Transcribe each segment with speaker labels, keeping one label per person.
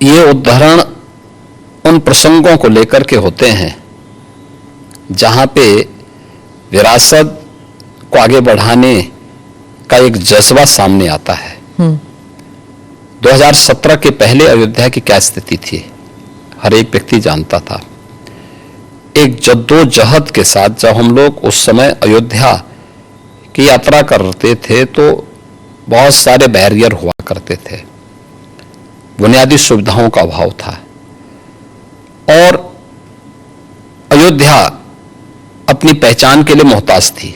Speaker 1: ये उदाहरण उन प्रसंगों को लेकर के होते हैं जहां पे विरासत को आगे बढ़ाने का एक जज्बा सामने आता है। 2017 के पहले अयोध्या की क्या स्थिति थी हर एक व्यक्ति जानता था। एक जद्दोजहद के साथ जब हम लोग उस समय अयोध्या की यात्रा करते थे तो बहुत सारे बैरियर हुआ करते थे, बुनियादी सुविधाओं का अभाव था और अयोध्या अपनी पहचान के लिए मोहताज थी।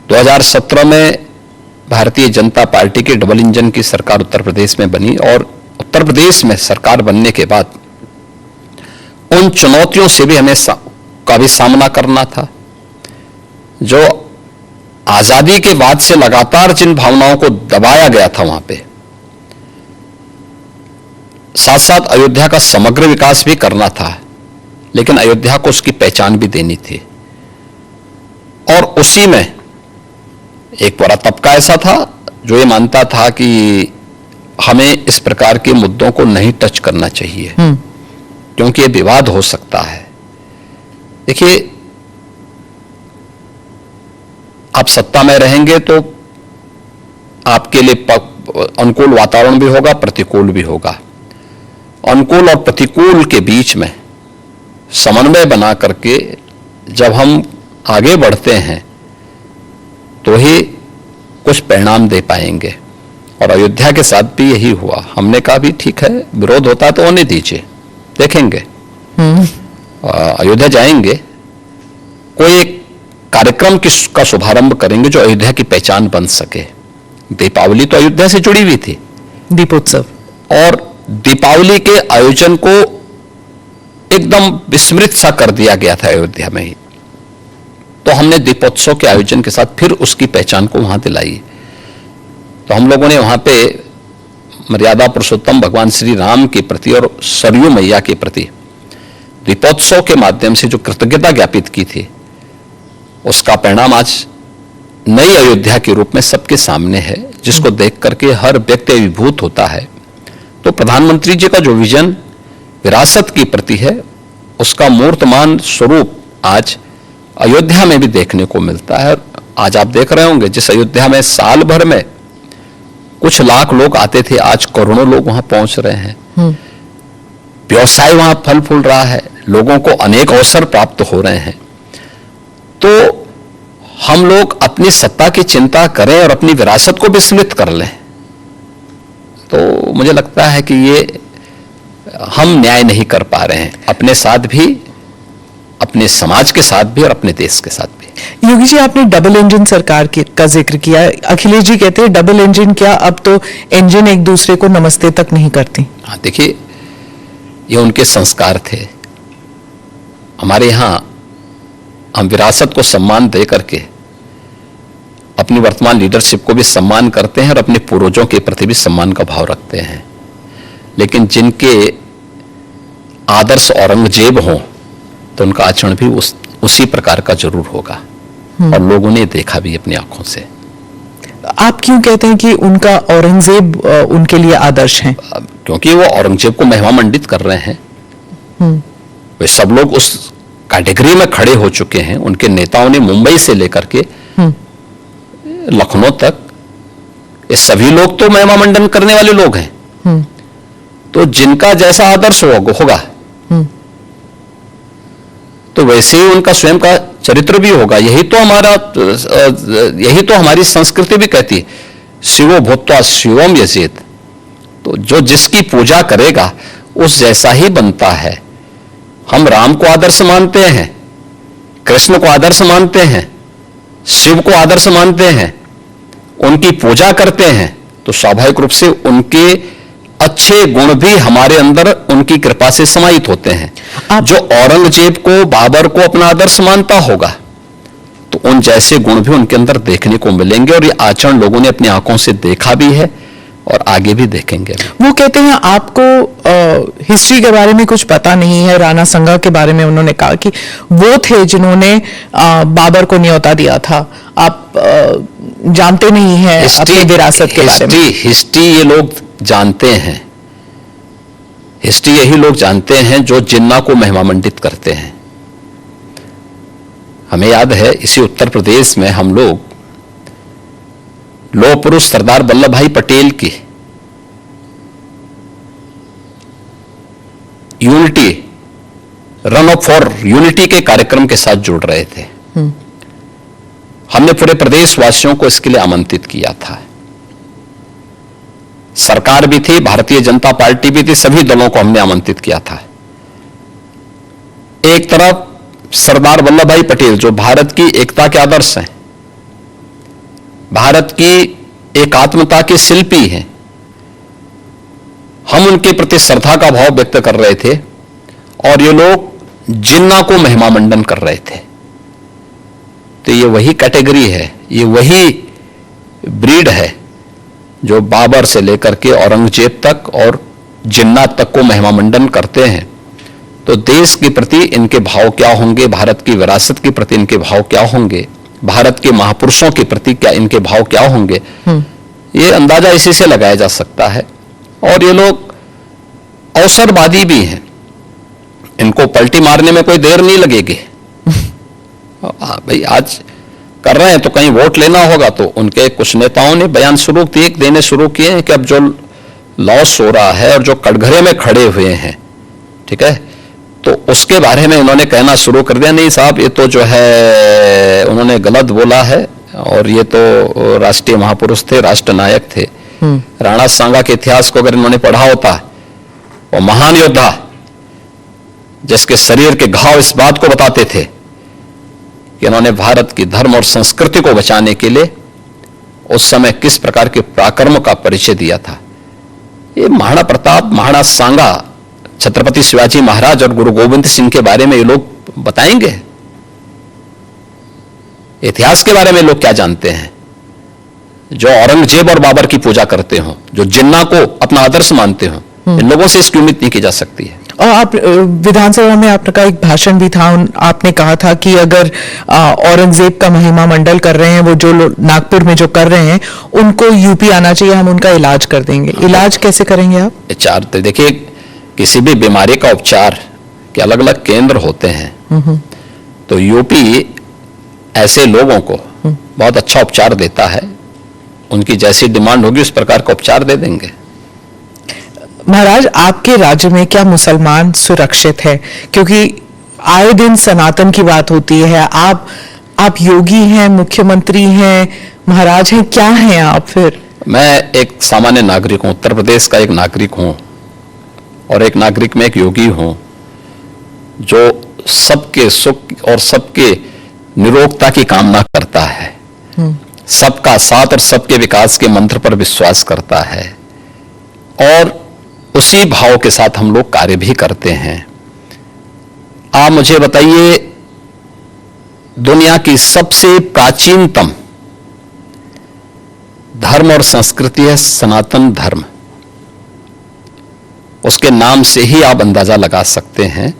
Speaker 1: 2017 में भारतीय जनता पार्टी की डबल इंजन की सरकार उत्तर प्रदेश में बनी और उत्तर प्रदेश में सरकार बनने के बाद उन चुनौतियों से भी हमें का भी सामना करना था जो आजादी के बाद से लगातार जिन भावनाओं को दबाया गया था वहां पे। साथ साथ अयोध्या का समग्र विकास भी करना था, लेकिन अयोध्या को उसकी पहचान भी देनी थी। और उसी में एक बड़ा तबका ऐसा था जो ये मानता था कि हमें इस प्रकार के मुद्दों को नहीं टच करना चाहिए क्योंकि ये विवाद हो सकता है। देखिए, आप सत्ता में रहेंगे तो आपके लिए अनुकूल वातावरण भी होगा, प्रतिकूल भी होगा। अनुकूल और प्रतिकूल के बीच में समन्वय बना करके जब हम आगे बढ़ते हैं तो ही कुछ परिणाम दे पाएंगे। और अयोध्या के साथ भी यही हुआ। हमने कहा भी ठीक है, विरोध होता है तो होने दीजिए, देखेंगे। अयोध्या जाएंगे, कोई एक कार्यक्रम का शुभारंभ करेंगे जो अयोध्या की पहचान बन सके। दीपावली तो अयोध्या से जुड़ी हुई थी, दीपोत्सव, और दीपावली के आयोजन को एकदम विस्मृत सा कर दिया गया था अयोध्या में ही। तो हमने दीपोत्सव के आयोजन के साथ फिर उसकी पहचान को वहां दिलाई। तो हम लोगों ने वहां पे मर्यादा पुरुषोत्तम भगवान श्री राम के प्रति और सरयू मैया के प्रति दीपोत्सव के माध्यम से जो कृतज्ञता ज्ञापित की थी, उसका परिणाम आज नई अयोध्या के रूप में सबके सामने है, जिसको देख करके हर व्यक्ति अभिभूत होता है। तो प्रधानमंत्री जी का जो विजन विरासत की प्रति है, उसका मूर्तमान स्वरूप आज अयोध्या में भी देखने को मिलता है। आज आप देख रहे होंगे, जिस अयोध्या में साल भर में कुछ लाख लोग आते थे, आज करोड़ों लोग वहां पहुंच रहे हैं। व्यवसाय वहां फल फूल रहा है, लोगों को अनेक अवसर प्राप्त हो रहे हैं। तो हम लोग अपनी सत्ता की चिंता करें और अपनी विरासत को विस्मृत कर लें, तो मुझे लगता है कि ये हम न्याय नहीं कर पा रहे हैं, अपने साथ भी, अपने समाज के साथ भी और अपने देश के साथ भी।
Speaker 2: योगी जी, आपने डबल इंजन सरकार का जिक्र किया। अखिलेश जी कहते हैं डबल इंजन क्या, अब तो इंजन एक दूसरे को नमस्ते तक नहीं करती।
Speaker 1: हाँ, देखिए, ये उनके संस्कार थे। हमारे यहाँ हम विरासत को सम्मान दे करके अपनी वर्तमान लीडरशिप को भी सम्मान करते हैं और अपने पूर्वजों के प्रति भी सम्मान का भाव रखते हैं। लेकिन जिनके आदर्श औरंगजेब हों तो उनका आचरण भी उसी प्रकार का जरूर होगा, और लोगों ने देखा भी अपनी आंखों से।
Speaker 2: आप क्यों कहते हैं कि उनका औरंगजेब उनके लिए आदर्श हैं?
Speaker 1: क्योंकि वो औरंगजेब को महिमा मंडित कर रहे हैं। वे सब लोग उस कैटेगरी में खड़े हो चुके हैं। उनके नेताओं ने मुंबई से लेकर के लखनऊ तक, ये सभी लोग तो महिमा मंडन करने वाले लोग हैं। तो जिनका जैसा आदर्श होगा तो वैसे ही उनका स्वयं का चरित्र भी होगा। यही तो हमारी संस्कृति भी कहती है, शिवो भूत्वा शिवम यजेत। तो जो जिसकी पूजा करेगा उस जैसा ही बनता है। हम राम को आदर्श मानते हैं, कृष्ण को आदर्श मानते हैं, शिव को आदर्श मानते हैं, उनकी पूजा करते हैं, तो स्वाभाविक रूप से उनके अच्छे गुण भी हमारे अंदर उनकी कृपा से समाहित होते हैं। जो औरंगजेब को, बाबर को अपना आदर्श मानता होगा तो उन जैसे गुण भी उनके अंदर देखने को मिलेंगे, और ये आचरण लोगों ने अपनी आंखों से देखा भी है और आगे भी देखेंगे।
Speaker 2: वो कहते हैं आपको हिस्ट्री के बारे में कुछ पता नहीं है। राणा संगा के बारे में उन्होंने कहा कि वो थे जिन्होंने बाबर को न्योता दिया था। आप जानते नहीं हैं अपनी विरासत के बारे में।
Speaker 1: हिस्ट्री ये लोग जानते हैं, हिस्ट्री यही लोग जानते हैं जो जिन्ना को महिमामंडित करते हैं। हमें याद है इसी उत्तर प्रदेश में हम लोग लौह पुरुष सरदार वल्लभ भाई पटेल की unity, run up for unity के कार्यक्रम के साथ जुड़ रहे थे। हमने पूरे प्रदेशवासियों को इसके लिए आमंत्रित किया था। सरकार भी थी, भारतीय जनता पार्टी भी थी, सभी दलों को हमने आमंत्रित किया था। एक तरफ सरदार वल्लभ भाई पटेल जो भारत की एकता के आदर्श हैं, भारत की एकात्मता के शिल्पी हैं, हम उनके प्रति श्रद्धा का भाव व्यक्त कर रहे थे और ये लोग जिन्ना को महिमामंडन कर रहे थे। तो ये वही कैटेगरी है, ये वही ब्रीड है जो बाबर से लेकर के औरंगजेब तक और जिन्ना तक को महिमामंडन करते हैं। तो देश के प्रति इनके भाव क्या होंगे, भारत की विरासत के प्रति इनके भाव क्या होंगे, भारत के महापुरुषों के प्रति क्या इनके भाव क्या होंगे, ये अंदाजा इसी से लगाया जा सकता है। और ये लोग अवसरवादी भी हैं, इनको पलटी मारने में कोई देर नहीं लगेगी। भाई आज कर रहे हैं तो कहीं वोट लेना होगा, तो उनके कुछ नेताओं ने बयान देने शुरू किए हैं कि अब जो लॉस हो रहा है और जो कटघरे में खड़े हुए हैं, ठीक है, तो उसके बारे में उन्होंने कहना शुरू कर दिया, नहीं साहब ये तो जो है उन्होंने गलत बोला है, और ये तो राष्ट्रीय महापुरुष थे, राष्ट्र नायक थे। राणा सांगा के इतिहास को अगर इन्होंने पढ़ा होता, वो महान योद्धा जिसके शरीर के घाव इस बात को बताते थे कि इन्होंने भारत की धर्म और संस्कृति को बचाने के लिए उस समय किस प्रकार के पराक्रम का परिचय दिया था। ये महाराणा प्रताप, महाराणा सांगा, छत्रपति शिवाजी महाराज और गुरु गोविंद सिंह के बारे में ये लोग बताएंगे। इतिहास के बारे में लोग क्या जानते हैं? जो औरंगजेब और बाबर की पूजा करते हो, जो जिन्ना को अपना आदर्श मानते हो, इन लोगों से इसकी उम्मीद नहीं की जा सकती है।
Speaker 2: और आप विधानसभा में आपका एक भाषण भी था, आपने कहा था कि अगर औरंगजेब का महिमा मंडल कर रहे हैं, वो जो नागपुर में जो कर रहे हैं, उनको यूपी आना चाहिए, हम उनका इलाज कर देंगे। इलाज कैसे करेंगे आप?
Speaker 1: उपचार तो देखिए, किसी भी बीमारी का उपचार के अलग अलग केंद्र होते हैं। तो यूपी ऐसे लोगों को बहुत अच्छा उपचार देता है, उनकी जैसी डिमांड होगी उस प्रकार का उपचार दे देंगे।
Speaker 2: महाराज, आपके राज्य में क्या मुसलमान सुरक्षित है? क्योंकि आए दिन सनातन की बात होती है। आप योगी हैं, मुख्यमंत्री हैं, महाराज हैं, क्या हैं आप फिर?
Speaker 1: मैं एक सामान्य नागरिक हूं, उत्तर प्रदेश का एक नागरिक हूं, और एक नागरिक में एक योगी हूं जो सबके सुख और सबके निरोगता की कामना करता है, सबका साथ और सबके विकास के मंत्र पर विश्वास करता है, और उसी भाव के साथ हम लोग कार्य भी करते हैं। आप मुझे बताइए, दुनिया की सबसे प्राचीनतम धर्म और संस्कृति है सनातन धर्म। उसके नाम से ही आप अंदाजा लगा सकते हैं,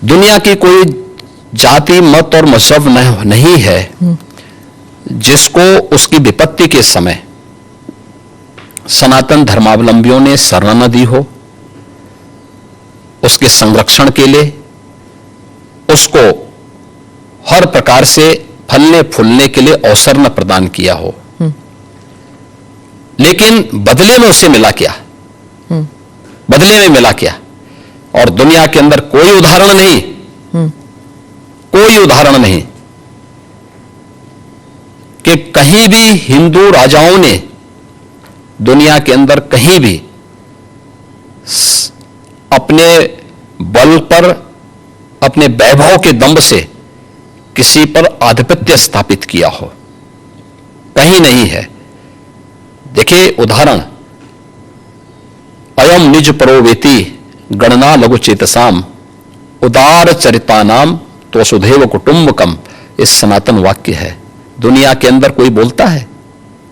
Speaker 1: दुनिया की कोई जाति, मत और मजहब नहीं है जिसको उसकी विपत्ति के समय सनातन धर्मावलंबियों ने शरण न दी हो, उसके संरक्षण के लिए उसको हर प्रकार से फलने फूलने के लिए अवसर न प्रदान किया हो। लेकिन बदले में उसे मिला क्या? बदले में मिला क्या? और दुनिया के अंदर कोई उदाहरण नहीं, कोई उदाहरण नहीं कि कहीं भी हिंदू राजाओं ने दुनिया के अंदर कहीं भी अपने बल पर, अपने वैभव के दंभ से किसी पर आधिपत्य स्थापित किया हो, कहीं नहीं है। देखिए उदाहरण, अयम निज परोवेति गणना लघु चेतसाम उदार चरितानाम तो सुधेव कुटुंबकम, इस सनातन वाक्य है। दुनिया के अंदर कोई बोलता है?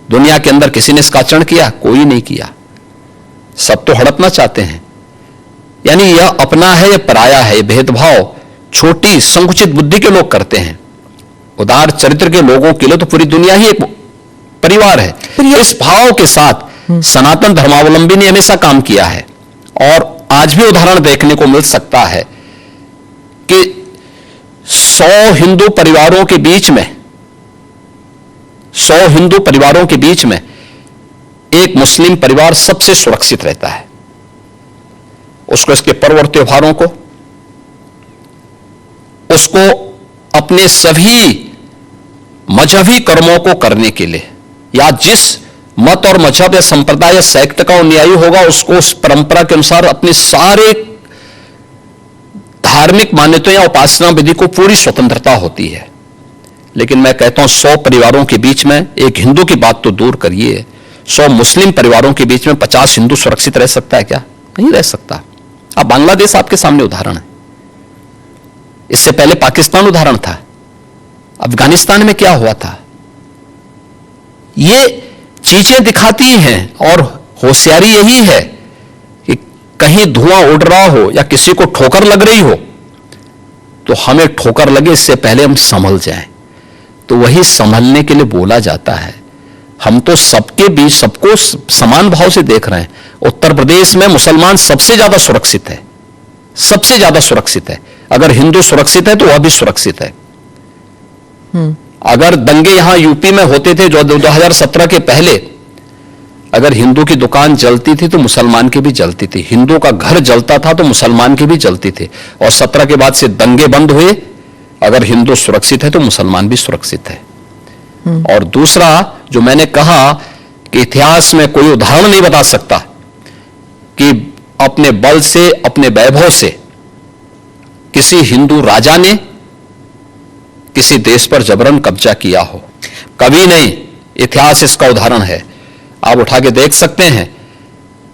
Speaker 1: दुनिया के अंदर किसी ने इसका आचरण किया? कोई नहीं किया। सब तो हड़पना चाहते हैं। यानी यह अपना है, यह पराया है, भेदभाव छोटी संकुचित बुद्धि के लोग करते हैं। उदार चरित्र के लोगों के लिए तो पूरी दुनिया ही एक परिवार है। इस भाव के साथ सनातन धर्मावलंबी ने हमेशा काम किया है और आज भी उदाहरण देखने को मिल सकता है कि 100 हिंदू परिवारों के बीच में 100 हिंदू परिवारों के बीच में एक मुस्लिम परिवार सबसे सुरक्षित रहता है। उसको इसके पर्व और त्योहारों को, उसको अपने सभी मजहबी कर्मों को करने के लिए, या जिस मत और मजहब या संप्रदाय या सेक्ट का अनुयायी होगा उसको उस परंपरा के अनुसार अपने सारे धार्मिक मान्यताओं या उपासना विधि को पूरी स्वतंत्रता होती है। लेकिन मैं कहता हूं 100 परिवारों के बीच में, एक हिंदू की बात तो दूर करिए, 100 मुस्लिम परिवारों के बीच में 50 हिंदू सुरक्षित रह सकता है क्या? नहीं रह सकता। अब बांग्लादेश आपके सामने उदाहरण है, इससे पहले पाकिस्तान उदाहरण था, अफगानिस्तान में क्या हुआ था। ये चीजें दिखाती हैं और होशियारी यही है कि कहीं धुआं उड़ रहा हो या किसी को ठोकर लग रही हो तो हमें ठोकर लगे इससे पहले हम संभल जाएं। तो वही संभलने के लिए बोला जाता है। हम तो सबके बीच सबको समान भाव से देख रहे हैं। उत्तर प्रदेश में मुसलमान सबसे ज्यादा सुरक्षित है, सबसे ज्यादा सुरक्षित है। अगर हिंदू सुरक्षित है तो वह भी सुरक्षित है। अगर दंगे यहां यूपी में होते थे जो 2017 के पहले, अगर हिंदू की दुकान जलती थी तो मुसलमान की भी जलती थी, हिंदू का घर जलता था तो मुसलमान की भी जलती थी। और 17 के बाद से दंगे बंद हुए। अगर हिंदू सुरक्षित है तो मुसलमान भी सुरक्षित है। और दूसरा जो मैंने कहा कि इतिहास में कोई उदाहरण नहीं बता सकता कि अपने बल से, अपने वैभव से किसी हिंदू राजा ने किसी देश पर जबरन कब्जा किया हो, कभी नहीं। इतिहास इसका उदाहरण है, आप उठा के देख सकते हैं।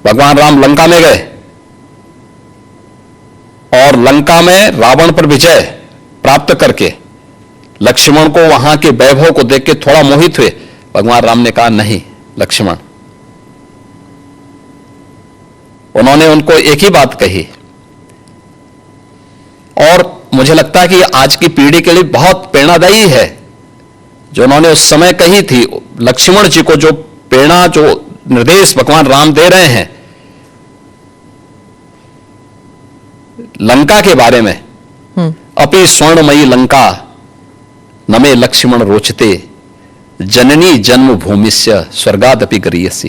Speaker 1: भगवान राम लंका में गए और लंका में रावण पर विजय प्राप्त करके लक्ष्मण को वहां के वैभव को देख के थोड़ा मोहित हुए। भगवान राम ने कहा नहीं लक्ष्मण, उन्होंने उनको एक ही बात कही और मुझे लगता है कि आज की पीढ़ी के लिए बहुत प्रेरणादायी है जो उन्होंने उस समय कही थी। लक्ष्मण जी को जो प्रेरणा, जो निर्देश भगवान राम दे रहे हैं लंका के बारे में, अपि स्वर्णमयी लंका नमे लक्ष्मण रोचते जननी जन्म भूमिस्य स्वर्गादपि गरीयसी।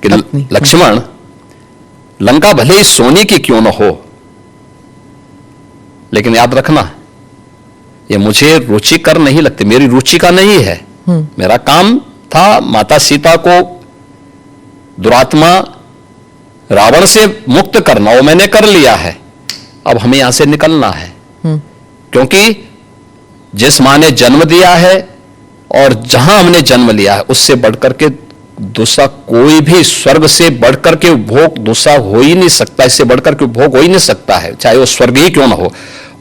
Speaker 1: कि लक्ष्मण, लंका भले ही सोने की क्यों न हो, लेकिन याद रखना ये मुझे रुचिकर नहीं लगती, मेरी रुचि का नहीं है। मेरा काम था माता सीता को दुरात्मा रावण से मुक्त करना, वो मैंने कर लिया है। अब हमें यहां से निकलना है, क्योंकि जिस मां ने जन्म दिया है और जहां हमने जन्म लिया है उससे बढ़कर के दूसरा कोई भी, स्वर्ग से बढ़कर के उपभोग दूसरा हो ही नहीं सकता, इससे बढ़कर के उपभोग हो ही नहीं सकता है, चाहे वो स्वर्ग ही क्यों ना हो।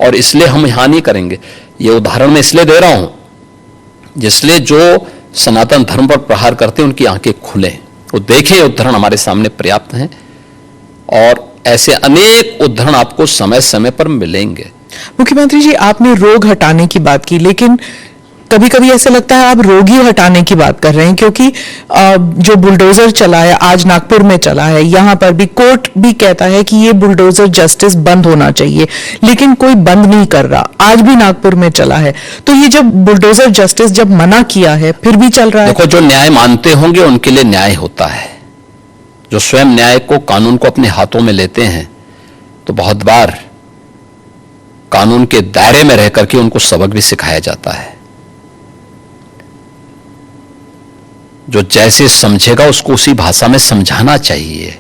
Speaker 1: और इसलिए हम यहां नहीं करेंगे। ये उदाहरण मैं इसलिए दे रहा हूं जिसलिए जो सनातन धर्म पर प्रहार करते हैं उनकी आंखें खुले, वो देखें। उदाहरण हमारे सामने पर्याप्त हैं और ऐसे अनेक उदाहरण आपको समय समय पर मिलेंगे।
Speaker 2: मुख्यमंत्री जी, आपने रोग हटाने की बात की, लेकिन कभी कभी ऐसा लगता है आप रोग ही हटाने की बात कर रहे हैं, क्योंकि जो बुलडोजर चला है, आज नागपुर में चला है, यहां पर भी कोर्ट भी कहता है कि ये बुलडोजर जस्टिस बंद होना चाहिए, लेकिन कोई बंद नहीं कर रहा। आज भी नागपुर में चला है, तो ये जब बुलडोजर जस्टिस जब मना किया है फिर भी चल रहा है।
Speaker 1: देखो, जो न्याय मानते होंगे उनके लिए न्याय होता है। जो स्वयं न्याय को, कानून को अपने हाथों में लेते हैं तो बहुत बार कानून के दायरे में रहकर के उनको सबक भी सिखाया जाता है। जो जैसे समझेगा उसको उसी भाषा में समझाना चाहिए।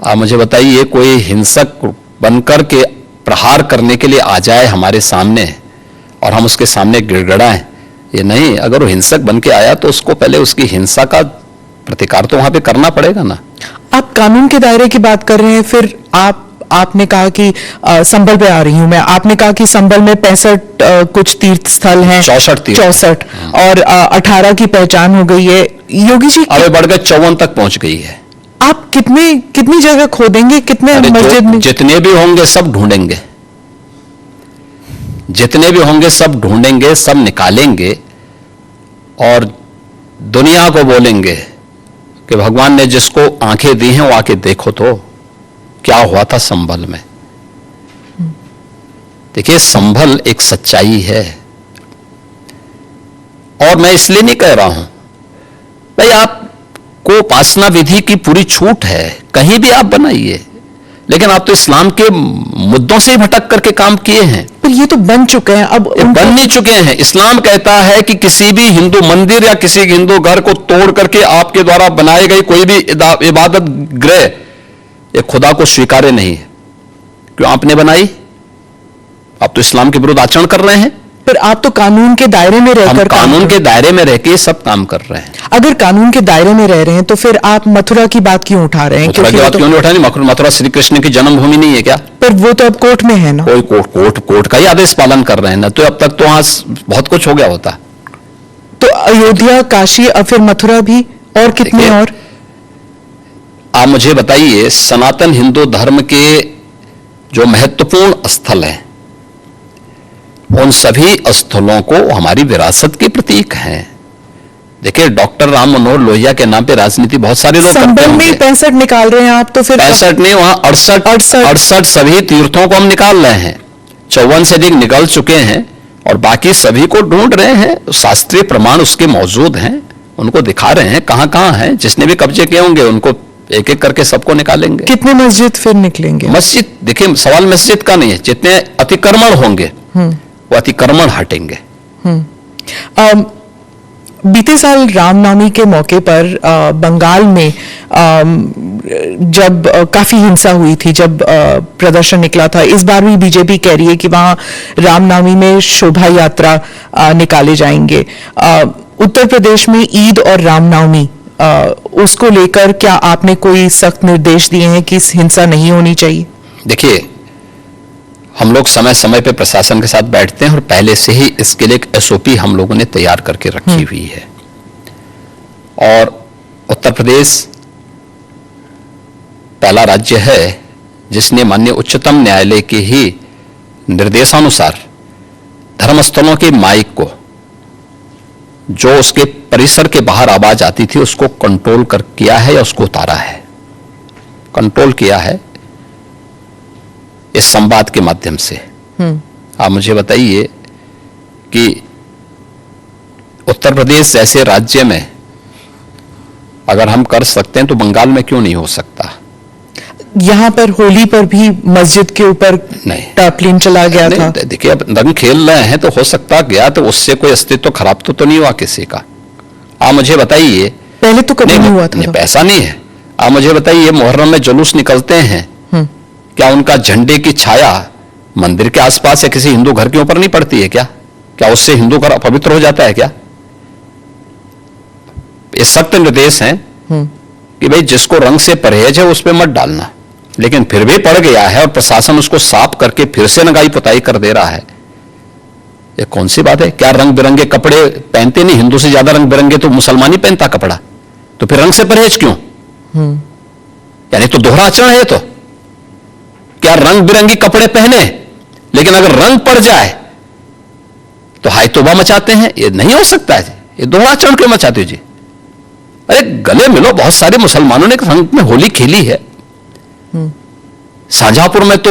Speaker 1: आप मुझे बताइए, कोई हिंसक बनकर के प्रहार करने के लिए आ जाए हमारे सामने और हम उसके सामने गिड़गिड़ाएं, ये नहीं। अगर वो हिंसक बन के आया तो उसको पहले उसकी हिंसा का प्रतिकार तो वहां पे करना पड़ेगा ना।
Speaker 2: आप कानून के दायरे की बात कर रहे हैं, फिर आपने कहा कि संभल पे आ रही हूं मैं, आपने कहा कि संभल में 65 कुछ तीर्थ स्थल हैं, 64 और 18 की पहचान हो गई है। योगी जी
Speaker 1: आगे बढ़ गए 54 तक पहुंच गई है।
Speaker 2: आप कितनी जगह खोदेंगे, कितने मस्जिद में?
Speaker 1: जितने भी होंगे सब ढूंढेंगे, जितने भी होंगे सब ढूंढेंगे, सब निकालेंगे और दुनिया को बोलेंगे कि भगवान ने जिसको आंखें दी हैं वो आके देखो तो क्या हुआ था संभल में। देखिए, संभल एक सच्चाई है, और मैं इसलिए नहीं कह रहा हूं भाई आपको उपासना विधि की पूरी छूट है, कहीं भी आप बनाइए, लेकिन आप तो इस्लाम के मुद्दों से ही भटक करके काम किए हैं।
Speaker 2: पर ये तो बन चुके हैं, अब
Speaker 1: ये बन नहीं चुके हैं। इस्लाम कहता है कि किसी भी हिंदू मंदिर या किसी हिंदू घर को तोड़ करके आपके द्वारा बनाए गई कोई भी इबादत गृह ये खुदा को स्वीकार्य नहीं है। क्यों आपने बनाई? आप तो इस्लाम के विरुद्ध आचरण कर रहे हैं।
Speaker 2: पर आप तो कानून के दायरे में रहकर
Speaker 1: कानून के दायरे में रह के सब काम कर रहे हैं।
Speaker 2: अगर कानून के दायरे में रह रहे हैं तो फिर आप मथुरा की बात क्यों उठा रहे हैं?
Speaker 1: मथुरा की बात क्यों नहीं उठा रहे? मथुरा श्री कृष्ण की जन्मभूमि नहीं है क्या?
Speaker 2: पर वो तो अब कोर्ट में है ना।
Speaker 1: कोई कोर्ट का ही आदेश पालन कर रहे हैं ना, तो अब तक तो वहां बहुत कुछ हो गया होता।
Speaker 2: तो अयोध्या, काशी और फिर मथुरा भी, और कितने और?
Speaker 1: आप मुझे बताइए, सनातन हिंदू धर्म के जो महत्वपूर्ण स्थल हैं उन सभी स्थलों को हमारी विरासत के प्रतीक हैं। देखिए, डॉक्टर राम मनोहर लोहिया के नाम पे राजनीति बहुत सारे लोग करते हैं।
Speaker 2: में 65 निकाल रहे हैं आप, तो फिर
Speaker 1: 65 नहीं, वहां 68 सभी तीर्थों को हम निकाल रहे हैं। 54 से अधिक निकल चुके हैं और बाकी सभी को ढूंढ रहे हैं। शास्त्रीय प्रमाण उसके मौजूद हैं, उनको दिखा रहे हैं कहां कहां हैं। जिसने भी कब्जे किए होंगे उनको एक एक करके सबको निकालेंगे।
Speaker 2: कितने मस्जिद फिर निकलेंगे?
Speaker 1: मस्जिद, देखिए सवाल मस्जिद का नहीं है, जितने अतिक्रमण होंगे वो अतिक्रमण हटेंगे।
Speaker 2: बीते साल रामनवमी के मौके पर बंगाल में जब काफी हिंसा हुई थी, जब प्रदर्शन निकला था, इस बार भी बीजेपी कह रही है कि वहां रामनवमी में शोभा यात्रा निकाले जाएंगे। उत्तर प्रदेश में ईद और रामनवमी उसको लेकर क्या आपने कोई सख्त निर्देश दिए हैं कि हिंसा नहीं होनी चाहिए?
Speaker 1: देखिए, हम लोग समय समय पे प्रशासन के साथ बैठते हैं और पहले से ही इसके लिए एक एसओपी हम लोगों ने तैयार करके रखी हुई है। और उत्तर प्रदेश पहला राज्य है जिसने माननीय उच्चतम न्यायालय के ही निर्देशानुसार धर्मस्थलों के माइक को, जो उसके परिसर के बाहर आवाज आती थी, उसको कंट्रोल कर किया है या उसको उतारा है, कंट्रोल किया है इस संवाद के माध्यम से। आप मुझे बताइए कि उत्तर प्रदेश जैसे राज्य में अगर हम कर सकते हैं तो बंगाल में क्यों नहीं हो सकता?
Speaker 2: यहां पर होली पर भी मस्जिद के ऊपर टार्पलिन चला गया था।
Speaker 1: देखिए, अब रंग खेल रहे हैं तो हो सकता गया, तो उससे कोई अस्तित्व खराब तो नहीं हुआ किसी का। आप मुझे बताइए,
Speaker 2: पहले तो कभी नहीं हुआ था।
Speaker 1: पैसा नहीं है। आप मुझे बताइए, मुहर्रम में जुलूस निकलते हैं, क्या उनका झंडे की छाया मंदिर के आसपास या किसी हिंदू घर के ऊपर नहीं पड़ती है क्या? क्या उससे हिंदू घर अपवित्र हो जाता है क्या? ये सख्त निर्देश हैं कि भाई जिसको रंग से परहेज है उस पर मत डालना, लेकिन फिर भी पड़ गया है और प्रशासन उसको साफ करके फिर से नगाई पुताई कर दे रहा है। ये कौन सी बात है? क्या रंग बिरंगे कपड़े पहनते नहीं? हिंदू से ज्यादा रंग बिरंगे तो मुसलमान ही पहनता कपड़ा, तो फिर रंग से परहेज क्यों? यानी तो दोहरा आचरण है। तो क्या रंग बिरंगी कपड़े पहने, लेकिन अगर रंग पड़ जाए तो हाय तौबा मचाते हैं? ये नहीं हो सकता है। ये दोहरा आचरण क्यों मचाते हो जी? अरे गले मिलो। बहुत सारे मुसलमानों ने रंग में होली खेली है। शाहजहांपुर में तो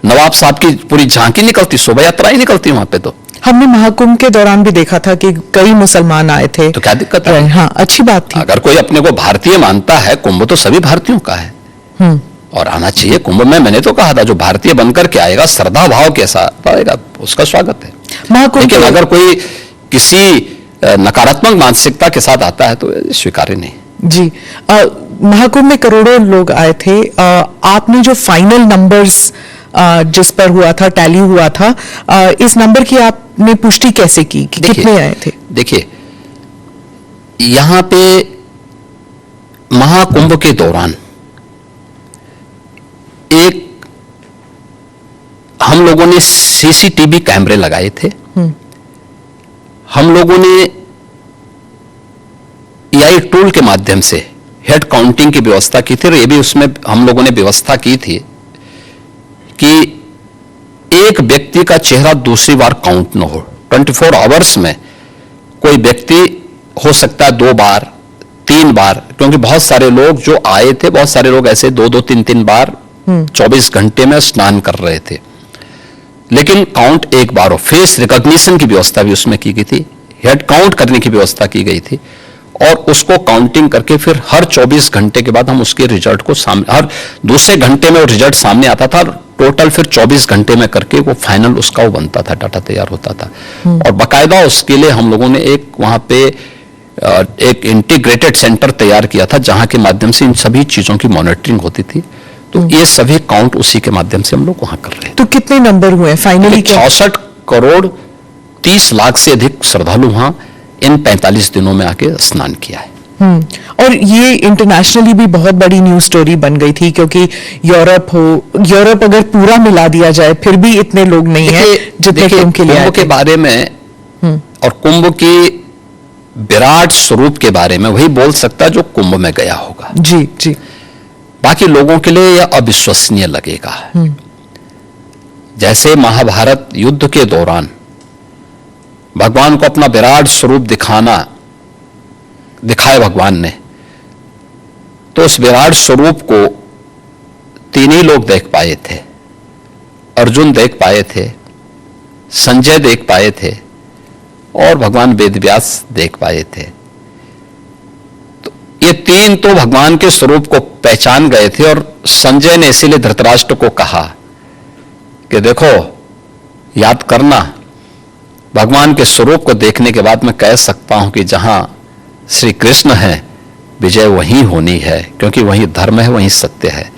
Speaker 1: नवाब साहब की पूरी झांकी निकलती, शोभा यात्राएं निकलती वहां पे। तो
Speaker 2: हमने महाकुंभ के दौरान भी देखा था कि कई मुसलमान आए थे।
Speaker 1: तो क्या दिक्कत है?
Speaker 2: हाँ, अच्छी बात थी।
Speaker 1: अगर कोई अपने को भारतीय मानता है, कुंभ तो सभी भारतीयों का है और आना चाहिए कुंभ में। मैंने तो कहा था जो भारतीय बनकर के आएगा, श्रद्धा भाव के साथ आएगा, उसका स्वागत है। लेकिन अगर कोई किसी नकारात्मक मानसिकता के साथ आता है तो स्वीकार्य नहीं।
Speaker 2: जी, महाकुंभ में करोड़ों लोग आए थे। आपने जो फाइनल नंबर्स जिस पर हुआ था, टैली हुआ था, इस नंबर की आपने पुष्टि कैसे की कि कितने आए थे? देखिए,
Speaker 1: यहां पे महाकुंभ के दौरान एक हम लोगों ने सीसीटीवी कैमरे लगाए थे। हम लोगों ने एआई टूल के माध्यम से हेड काउंटिंग की व्यवस्था की थी और ये भी उसमें हम लोगों ने व्यवस्था की थी कि एक व्यक्ति का चेहरा दूसरी बार काउंट न हो। 24 आवर्स में कोई व्यक्ति हो सकता है 2 बार, 3 बार, क्योंकि बहुत सारे लोग जो आए थे, बहुत सारे लोग ऐसे 2-2, 3-3 बार 24 घंटे में स्नान कर रहे थे, लेकिन काउंट एक बार हो। फेस रिकॉग्निशन की व्यवस्था भी उसमें की गई थी, हेड काउंट करने की व्यवस्था की गई थी, और उसको काउंटिंग करके फिर हर 24 घंटे के बाद हम उसके रिजल्ट को सामने, हर दूसरे घंटे में वो रिजल्ट सामने आता था, टोटल फिर 24 घंटे में करके वो फाइनल उसका वो बनता था, डाटा तैयार होता था। और बाकायदा उसके लिए हम लोगों ने एक वहां पे एक इंटीग्रेटेड सेंटर तैयार किया था, जहां के माध्यम से इन सभी चीजों की मॉनिटरिंग होती थी। तो ये सभी काउंट उसी के माध्यम से हम लोग वहां कर रहे हैं।
Speaker 2: तो कितने नंबर हुए फाइनली?
Speaker 1: 64 करोड़ 30 लाख से अधिक श्रद्धालु वहां इन 45 दिनों में आके स्नान किया है।
Speaker 2: और ये इंटरनेशनली भी बहुत बड़ी न्यूज स्टोरी बन गई थी, क्योंकि यूरोप अगर पूरा मिला दिया जाए फिर भी इतने लोग नहीं है जितने कुंभ के लिए।
Speaker 1: कुंभ के बारे में और कुंभ की विराट स्वरूप के बारे में वही बोल सकता है जो कुंभ में गया होगा।
Speaker 2: जी जी।
Speaker 1: बाकी लोगों के लिए यह अविश्वसनीय लगेगा। जैसे महाभारत युद्ध के दौरान भगवान को अपना विराट स्वरूप दिखाए भगवान ने, तो उस विराट स्वरूप को 3 ही लोग देख पाए थे। अर्जुन देख पाए थे, संजय देख पाए थे, और भगवान वेदव्यास देख पाए थे। तो ये 3 तो भगवान के स्वरूप को पहचान गए थे, और संजय ने इसीलिए धृतराष्ट्र को कहा कि देखो, याद करना, भगवान के स्वरूप को देखने के बाद मैं कह सकता हूं कि जहां श्री कृष्ण है, विजय वहीं होनी है, क्योंकि वहीं धर्म है, वहीं सत्य है।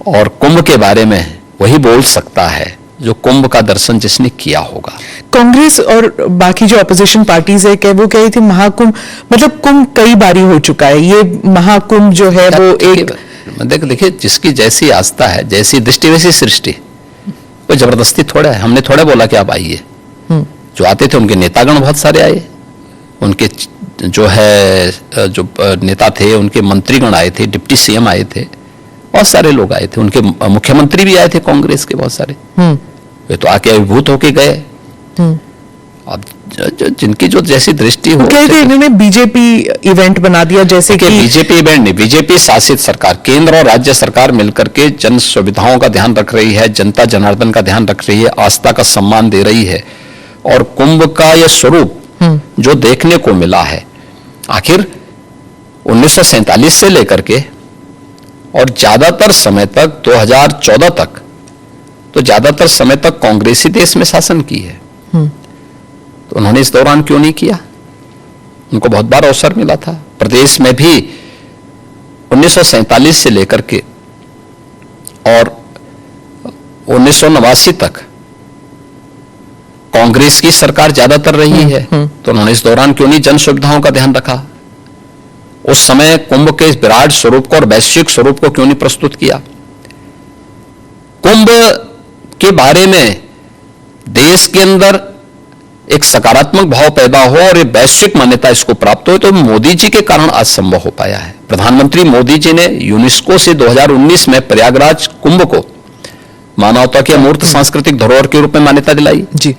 Speaker 1: और कुंभ के बारे में वही बोल सकता है जो कुंभ का दर्शन जिसने किया होगा।
Speaker 2: कांग्रेस और बाकी जो अपोजिशन पार्टीज है, क्या वो कह रही थी महाकुंभ, मतलब कुंभ कई बारी हो चुका है, ये महाकुंभ जो है वो एक,
Speaker 1: देखिए, जिसकी जैसी आस्था है, जैसी दृष्टि वैसी सृष्टि। कोई जबरदस्ती थोड़ा है, हमने थोड़ा बोला कि आप आइए। जो आते थे उनके नेतागण बहुत सारे आए, उनके जो है जो नेता थे उनके मंत्रीगण आए थे, डिप्टी सीएम आए थे, बहुत सारे लोग आए थे, उनके मुख्यमंत्री भी आए थे कांग्रेस के बहुत सारे। वे तो आके अभिभूत होके गए। अब जिनकी जो जैसी दृष्टि हो,
Speaker 2: इन्होंने बीजेपी इवेंट बना दिया, जैसे कि
Speaker 1: बीजेपी इवेंट नहीं, बीजेपी शासित सरकार, केंद्र और राज्य सरकार मिलकर के जन सुविधाओं का ध्यान रख रही है, जनता जनार्दन का ध्यान रख रही है, आस्था का सम्मान दे रही है। और कुंभ का यह स्वरूप जो देखने को मिला है, आखिर 1947 से लेकर के और ज्यादातर समय तक 2014 तक, तो ज्यादातर समय तक कांग्रेस ही देश में शासन की है। तो उन्होंने इस दौरान क्यों नहीं किया? उनको बहुत बार अवसर मिला था। प्रदेश में भी 1947 से लेकर के और 1989 तक कांग्रेस की सरकार ज्यादातर रही है। तो उन्होंने इस दौरान क्यों नहीं जन सुविधाओं का ध्यान रखा? उस समय कुंभ के विराट स्वरूप को और वैश्विक स्वरूप को क्यों नहीं प्रस्तुत किया? कुंभ के बारे में देश के अंदर एक सकारात्मक भाव पैदा हो और ये वैश्विक मान्यता इसको प्राप्त हो, तो मोदी जी के कारण आज संभव हो पाया है। प्रधानमंत्री मोदी जी ने यूनेस्को से 2019 में प्रयागराज कुंभ को मानवता की अमूर्त सांस्कृतिक धरोहर के रूप में मान्यता दिलाई।
Speaker 2: जी।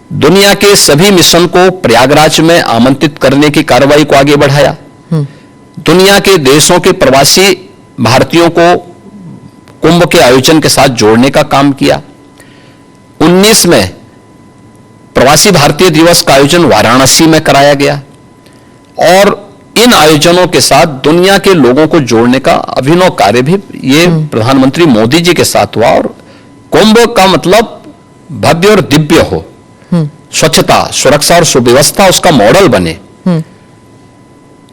Speaker 1: दुनिया के सभी मिशन को प्रयागराज में आमंत्रित करने की कार्रवाई को आगे बढ़ाया। दुनिया के देशों के प्रवासी भारतीयों को कुंभ के आयोजन के साथ जोड़ने का काम किया। 19 में प्रवासी भारतीय दिवस का आयोजन वाराणसी में कराया गया, और इन आयोजनों के साथ दुनिया के लोगों को जोड़ने का अभिनव कार्य भी ये प्रधानमंत्री मोदी जी के साथ हुआ। और कुंभ का मतलब भव्य और दिव्य हो, स्वच्छता, सुरक्षा और सुव्यवस्था उसका मॉडल बने,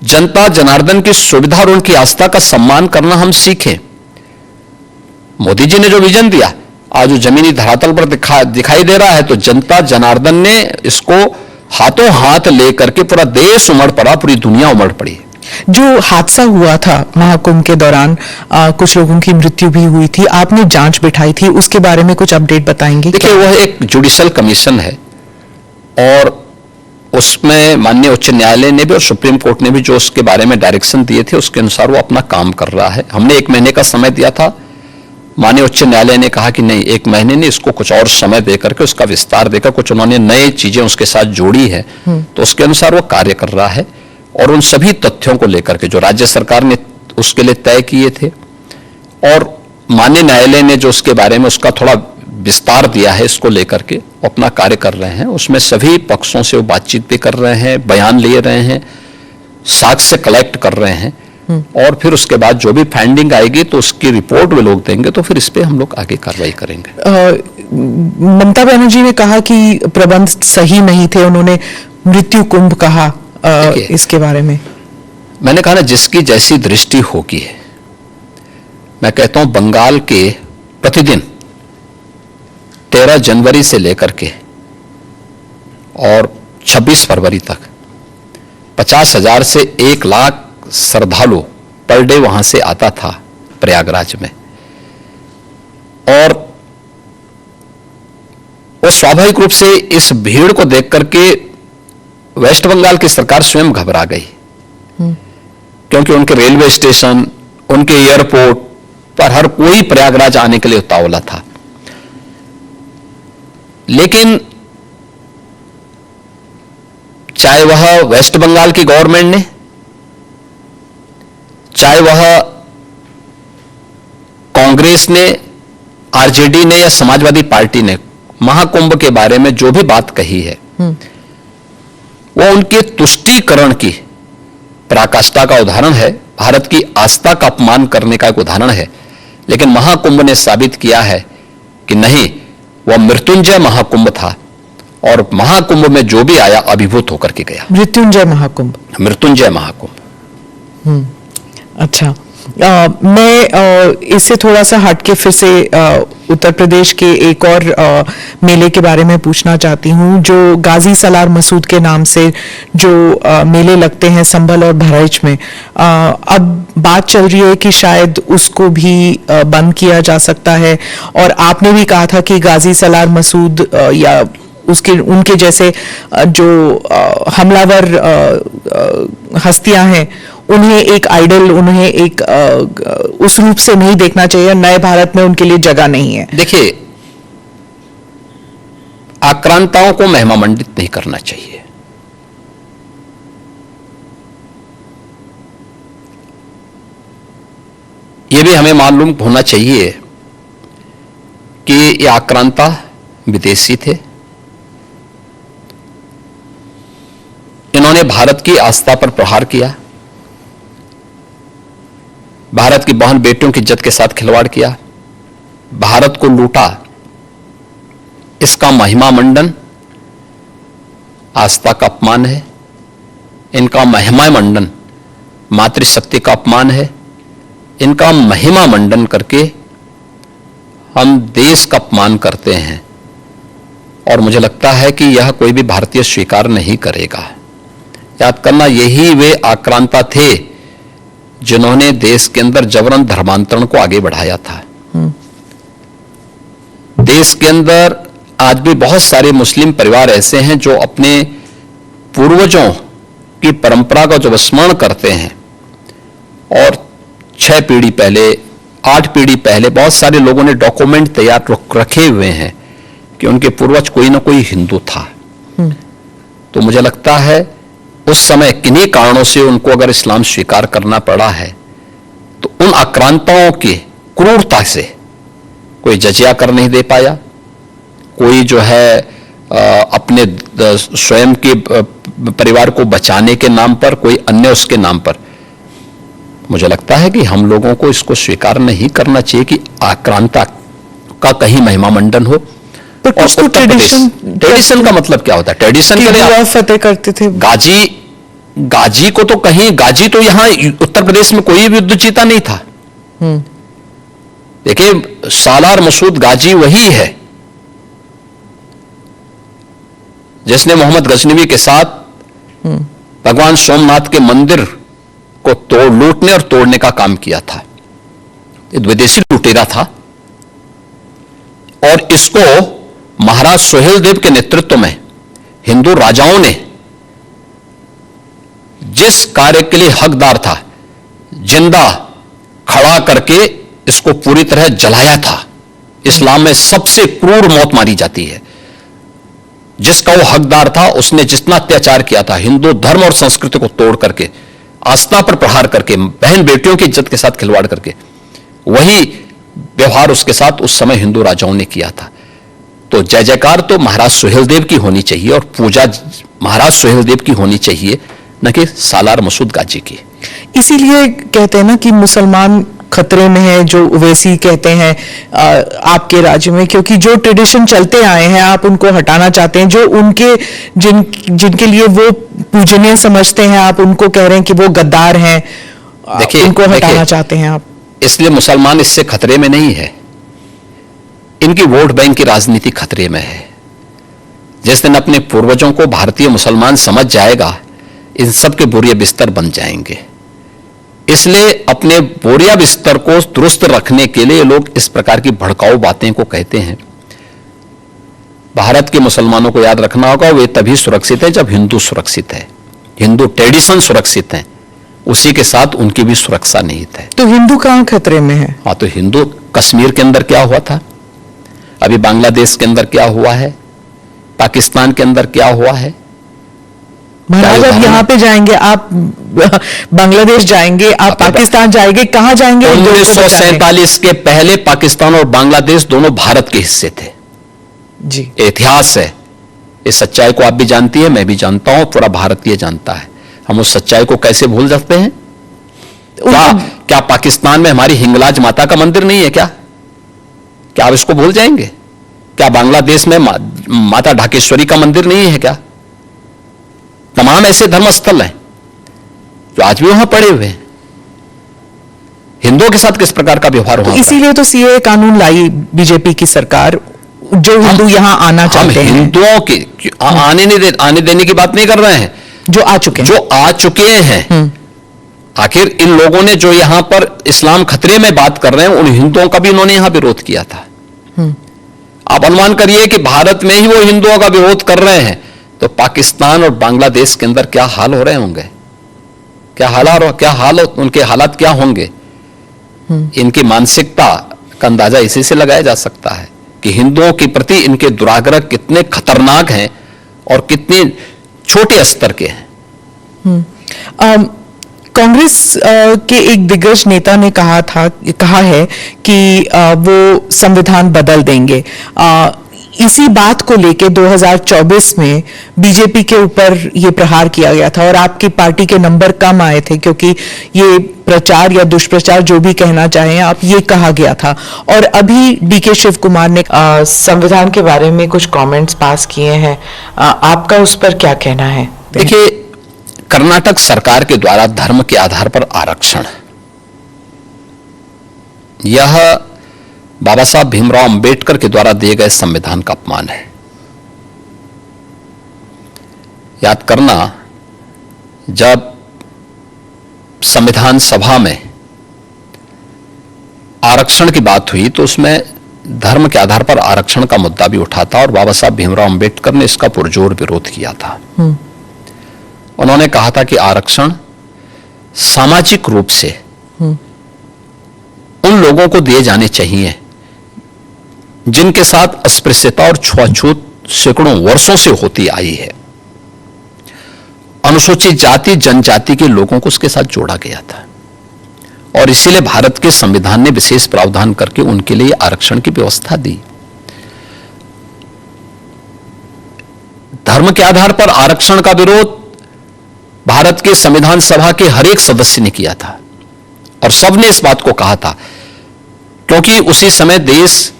Speaker 1: जनता जनार्दन की सुविधा और उनकी आस्था का सम्मान करना हम सीखें। मोदी जी ने जो विजन दिया आज जो जमीनी धरातल पर दिखाई दे रहा है, तो जनता जनार्दन ने इसको हाथों हाथ लेकर के पूरा देश उमड़ पड़ा, पूरी दुनिया उमड़ पड़ी।
Speaker 2: जो हादसा हुआ था महाकुंभ के दौरान, कुछ लोगों की मृत्यु भी हुई थी, आपने जांच बिठाई थी, उसके बारे में कुछ अपडेट बताएंगे?
Speaker 1: देखिए, वह एक जुडिशियल कमीशन है और उसमें माननीय उच्च न्यायालय ने भी और सुप्रीम कोर्ट ने भी जो उसके बारे में डायरेक्शन दिए थे उसके अनुसार वो अपना काम कर रहा है। हमने 1 महीने का समय दिया था, माननीय उच्च न्यायालय ने कहा कि नहीं, 1 महीने ने इसको कुछ और समय देकर के उसका विस्तार देकर कुछ उन्होंने नई चीजें उसके साथ जोड़ी है, तो उसके अनुसार वो कार्य कर रहा है। और उन सभी तथ्यों को लेकर के जो राज्य सरकार ने उसके लिए तय किए थे और माननीय न्यायालय ने जो उसके बारे में उसका थोड़ा विस्तार दिया है, इसको लेकर के अपना कार्य कर रहे हैं। उसमें सभी पक्षों से वो बातचीत भी कर रहे हैं, बयान ले रहे हैं, साक्ष्य कलेक्ट कर रहे हैं और फिर उसके बाद जो भी फाइंडिंग आएगी तो उसकी रिपोर्ट वे लोग देंगे, तो फिर इस पे हम लोग आगे कार्रवाई करेंगे।
Speaker 2: ममता बनर्जी ने कहा कि प्रबंध सही नहीं थे, उन्होंने मृत्यु कुंभ कहा, इसके बारे में
Speaker 1: मैंने कहा ना, जिसकी जैसी दृष्टि होगी है। मैं कहता हूं बंगाल के प्रतिदिन 13 जनवरी से लेकर के और 26 फरवरी तक 50,000 से 1 लाख श्रद्धालु पर डे वहां से आता था प्रयागराज में, और वो स्वाभाविक रूप से इस भीड़ को देख करके वेस्ट बंगाल की सरकार स्वयं घबरा गई, क्योंकि उनके रेलवे स्टेशन, उनके एयरपोर्ट पर हर कोई प्रयागराज आने के लिए उतावला था। लेकिन चाहे वह वेस्ट बंगाल की गवर्नमेंट ने, चाहे वह कांग्रेस ने, आरजेडी ने या समाजवादी पार्टी ने महाकुंभ के बारे में जो भी बात कही है वो उनके तुष्टीकरण की पराकाष्ठा का उदाहरण है, भारत की आस्था का अपमान करने का एक उदाहरण है। लेकिन महाकुंभ ने साबित किया है कि नहीं, वह मृत्युंजय महाकुंभ था और महाकुंभ में जो भी आया अभिभूत होकर के गया।
Speaker 2: मृत्युंजय महाकुंभ,
Speaker 1: मृत्युंजय महाकुंभ।
Speaker 2: अच्छा, मैं इससे थोड़ा सा हटके फिर से उत्तर प्रदेश के एक और मेले के बारे में पूछना चाहती हूँ, जो गाजी सलार मसूद के नाम से जो मेले लगते हैं संभल और बहराइच में। अब बात चल रही है कि शायद उसको भी बंद किया जा सकता है, और आपने भी कहा था कि गाजी सलार मसूद या उनके जैसे जो हमलावर हस्तियां हैं, उन्हें एक आइडल, उन्हें एक उस रूप से नहीं देखना चाहिए, नए भारत में उनके लिए जगह नहीं है।
Speaker 1: देखिए, आक्रांताओं को महिमा मंडित नहीं करना चाहिए। यह भी हमें मालूम होना चाहिए कि ये आक्रांता विदेशी थे, इन्होंने भारत की आस्था पर प्रहार किया, भारत की बहन बेटियों की इज्जत के साथ खिलवाड़ किया, भारत को लूटा। इसका महिमा मंडन आस्था का अपमान है, इनका महिमा मंडन मातृशक्ति का अपमान है, इनका महिमा मंडन करके हम देश का अपमान करते हैं, और मुझे लगता है कि यह कोई भी भारतीय स्वीकार नहीं करेगा। याद करना, यही वे आक्रांता थे जिन्होंने देश के अंदर जबरन धर्मांतरण को आगे बढ़ाया था। देश के अंदर आज भी बहुत सारे मुस्लिम परिवार ऐसे हैं जो अपने पूर्वजों की परंपरा का जो स्मरण करते हैं, और 6 पीढ़ी पहले, 8 पीढ़ी पहले बहुत सारे लोगों ने डॉक्यूमेंट तैयार रखे हुए हैं कि उनके पूर्वज कोई ना कोई हिंदू था। तो मुझे लगता है उस समय किन्हीं कारणों से उनको अगर इस्लाम स्वीकार करना पड़ा है, तो उन आक्रांताओं की क्रूरता से कोई जजिया कर नहीं दे पाया, कोई जो है अपने स्वयं के परिवार को बचाने के नाम पर, कोई अन्य उसके नाम पर। मुझे लगता है कि हम लोगों को इसको स्वीकार नहीं करना चाहिए कि आक्रांता का कहीं महिमा मंडन हो।
Speaker 2: तो कुछ तो
Speaker 1: ट्रेडिशन का मतलब क्या होता है? ट्रेडिशन
Speaker 2: के फतेह करते थे
Speaker 1: गाजी को तो कहीं, गाजी तो यहां उत्तर प्रदेश में कोई भी युद्ध जीता नहीं था। देखिए, सालार मसूद गाजी वही है जिसने मोहम्मद गजनवी के साथ भगवान सोमनाथ के मंदिर को लूटने और तोड़ने का काम किया था। विदेशी लुटेरा था, और इसको महाराज सोहेल देव के नेतृत्व में हिंदू राजाओं ने जिस कार्य के लिए हकदार था, जिंदा खड़ा करके इसको पूरी तरह जलाया था। इस्लाम में सबसे क्रूर मौत मारी जाती है। जिसका वो हकदार था, उसने जितना अत्याचार किया था, हिंदू धर्म और संस्कृति को तोड़ करके, आस्था पर प्रहार करके, बहन बेटियों की इज्जत के साथ खिलवाड़ करके, वही व्यवहार उसके साथ उस समय हिंदू राजाओं ने किया था। तो जय जयकार तो महाराज सुहेलदेव की होनी चाहिए और पूजा महाराज सुहेलदेव की होनी चाहिए, न कि सालार मसूद गाजी की।
Speaker 2: इसीलिए कहते हैं ना कि मुसलमान खतरे में है, जो ओवैसी कहते हैं आपके राज्य में, क्योंकि जो ट्रेडिशन चलते आए हैं आप उनको हटाना चाहते हैं, जो उनके जिनके लिए वो पूजनीय समझते हैं आप उनको कह रहे हैं कि वो गद्दार हैं, उनको हटाना चाहते हैं आप।
Speaker 1: इसलिए मुसलमान इससे खतरे में नहीं है, इनकी वोट बैंक की राजनीति खतरे में है। जिस दिन अपने पूर्वजों को भारतीय मुसलमान समझ जाएगा, इन सब के बोरिया बिस्तर बन जाएंगे। इसलिए अपने बोरिया बिस्तर को दुरुस्त रखने के लिए लोग इस प्रकार की भड़काऊ बातें को कहते हैं। भारत के मुसलमानों को याद रखना होगा, वे तभी सुरक्षित है जब हिंदू सुरक्षित है, हिंदू ट्रेडिशन सुरक्षित है, उसी के साथ उनकी भी सुरक्षा निहित है।
Speaker 2: तो हिंदू कहां खतरे में है?
Speaker 1: हाँ, तो हिंदू कश्मीर के अंदर क्या हुआ था, अभी बांग्लादेश के अंदर क्या हुआ है, पाकिस्तान के अंदर क्या हुआ है।
Speaker 2: महाराज आप यहाँ पे जाएंगे, आप बांग्लादेश जाएंगे, आप पाकिस्तान जाएंगे, कहां जाएंगे?
Speaker 1: 1947 के पहले पाकिस्तान और बांग्लादेश दोनों भारत के हिस्से थे
Speaker 2: जी।
Speaker 1: इतिहास है, इस सच्चाई को आप भी जानती है, मैं भी जानता हूं, पूरा भारतीय जानता है। हम उस सच्चाई को कैसे भूल सकते हैं? क्या पाकिस्तान में हमारी हिंगलाज माता का मंदिर नहीं है क्या? क्या आप इसको भूल जाएंगे? क्या बांग्लादेश में माता ढाकेश्वरी का मंदिर नहीं है क्या? तमाम ऐसे धर्म स्थल हैं जो आज भी वहां पड़े हुए हैं। हिंदुओं के साथ किस प्रकार का व्यवहार हुआ?
Speaker 2: इसीलिए तो सीएए कानून लाई बीजेपी की सरकार, जो हिंदू यहां आना चाहते हैं।
Speaker 1: हिंदुओं की आने देने की बात नहीं कर रहे हैं,
Speaker 2: जो आ चुके
Speaker 1: हैं। आखिर इन लोगों ने जो यहां पर इस्लाम खतरे में बात कर रहे हैं, उन हिंदुओं का भी इन्होंने यहां विरोध किया था। आप अनुमान करिए कि भारत में ही वो हिंदुओं का विरोध कर रहे हैं, तो पाकिस्तान और बांग्लादेश के अंदर क्या हाल हो रहे होंगे, उनके हालात क्या होंगे। इनकी मानसिकता का अंदाजा इसी से लगाया जा सकता है कि हिंदुओं के प्रति इनके दुराग्रह कितने खतरनाक हैं और कितने छोटे स्तर के हैं।
Speaker 2: कांग्रेस के एक दिग्गज नेता ने कहा है कि वो संविधान बदल देंगे। इसी बात को लेके 2024 में बीजेपी के ऊपर ये प्रहार किया गया था और आपकी पार्टी के नंबर कम आए थे, क्योंकि ये प्रचार या दुष्प्रचार जो भी कहना चाहें आप, ये कहा गया था। और अभी डीके शिव कुमार ने संविधान के बारे में कुछ कमेंट्स पास किए हैं, आपका उस पर क्या कहना है?
Speaker 1: देखिए, कर्नाटक सरकार के द्वारा धर्म के आधार पर आरक्षण, यह बाबा साहब भीमराव अंबेडकर के द्वारा दिए गए संविधान का अपमान है। याद करना, जब संविधान सभा में आरक्षण की बात हुई तो उसमें धर्म के आधार पर आरक्षण का मुद्दा भी उठा था और बाबा साहब भीमराव अंबेडकर ने इसका पुरजोर विरोध किया था। उन्होंने कहा था कि आरक्षण सामाजिक रूप से उन लोगों को दिए जाने चाहिए जिनके साथ अस्पृश्यता और छुआछूत सैकड़ों वर्षों से होती आई है। अनुसूचित जाति जनजाति के लोगों को उसके साथ जोड़ा गया था और इसीलिए भारत के संविधान ने विशेष प्रावधान करके उनके लिए आरक्षण की व्यवस्था दी। धर्म के आधार पर आरक्षण का विरोध भारत के संविधान सभा के हर एक सदस्य ने किया था और सबने इस बात को कहा था, क्योंकि उसी समय देश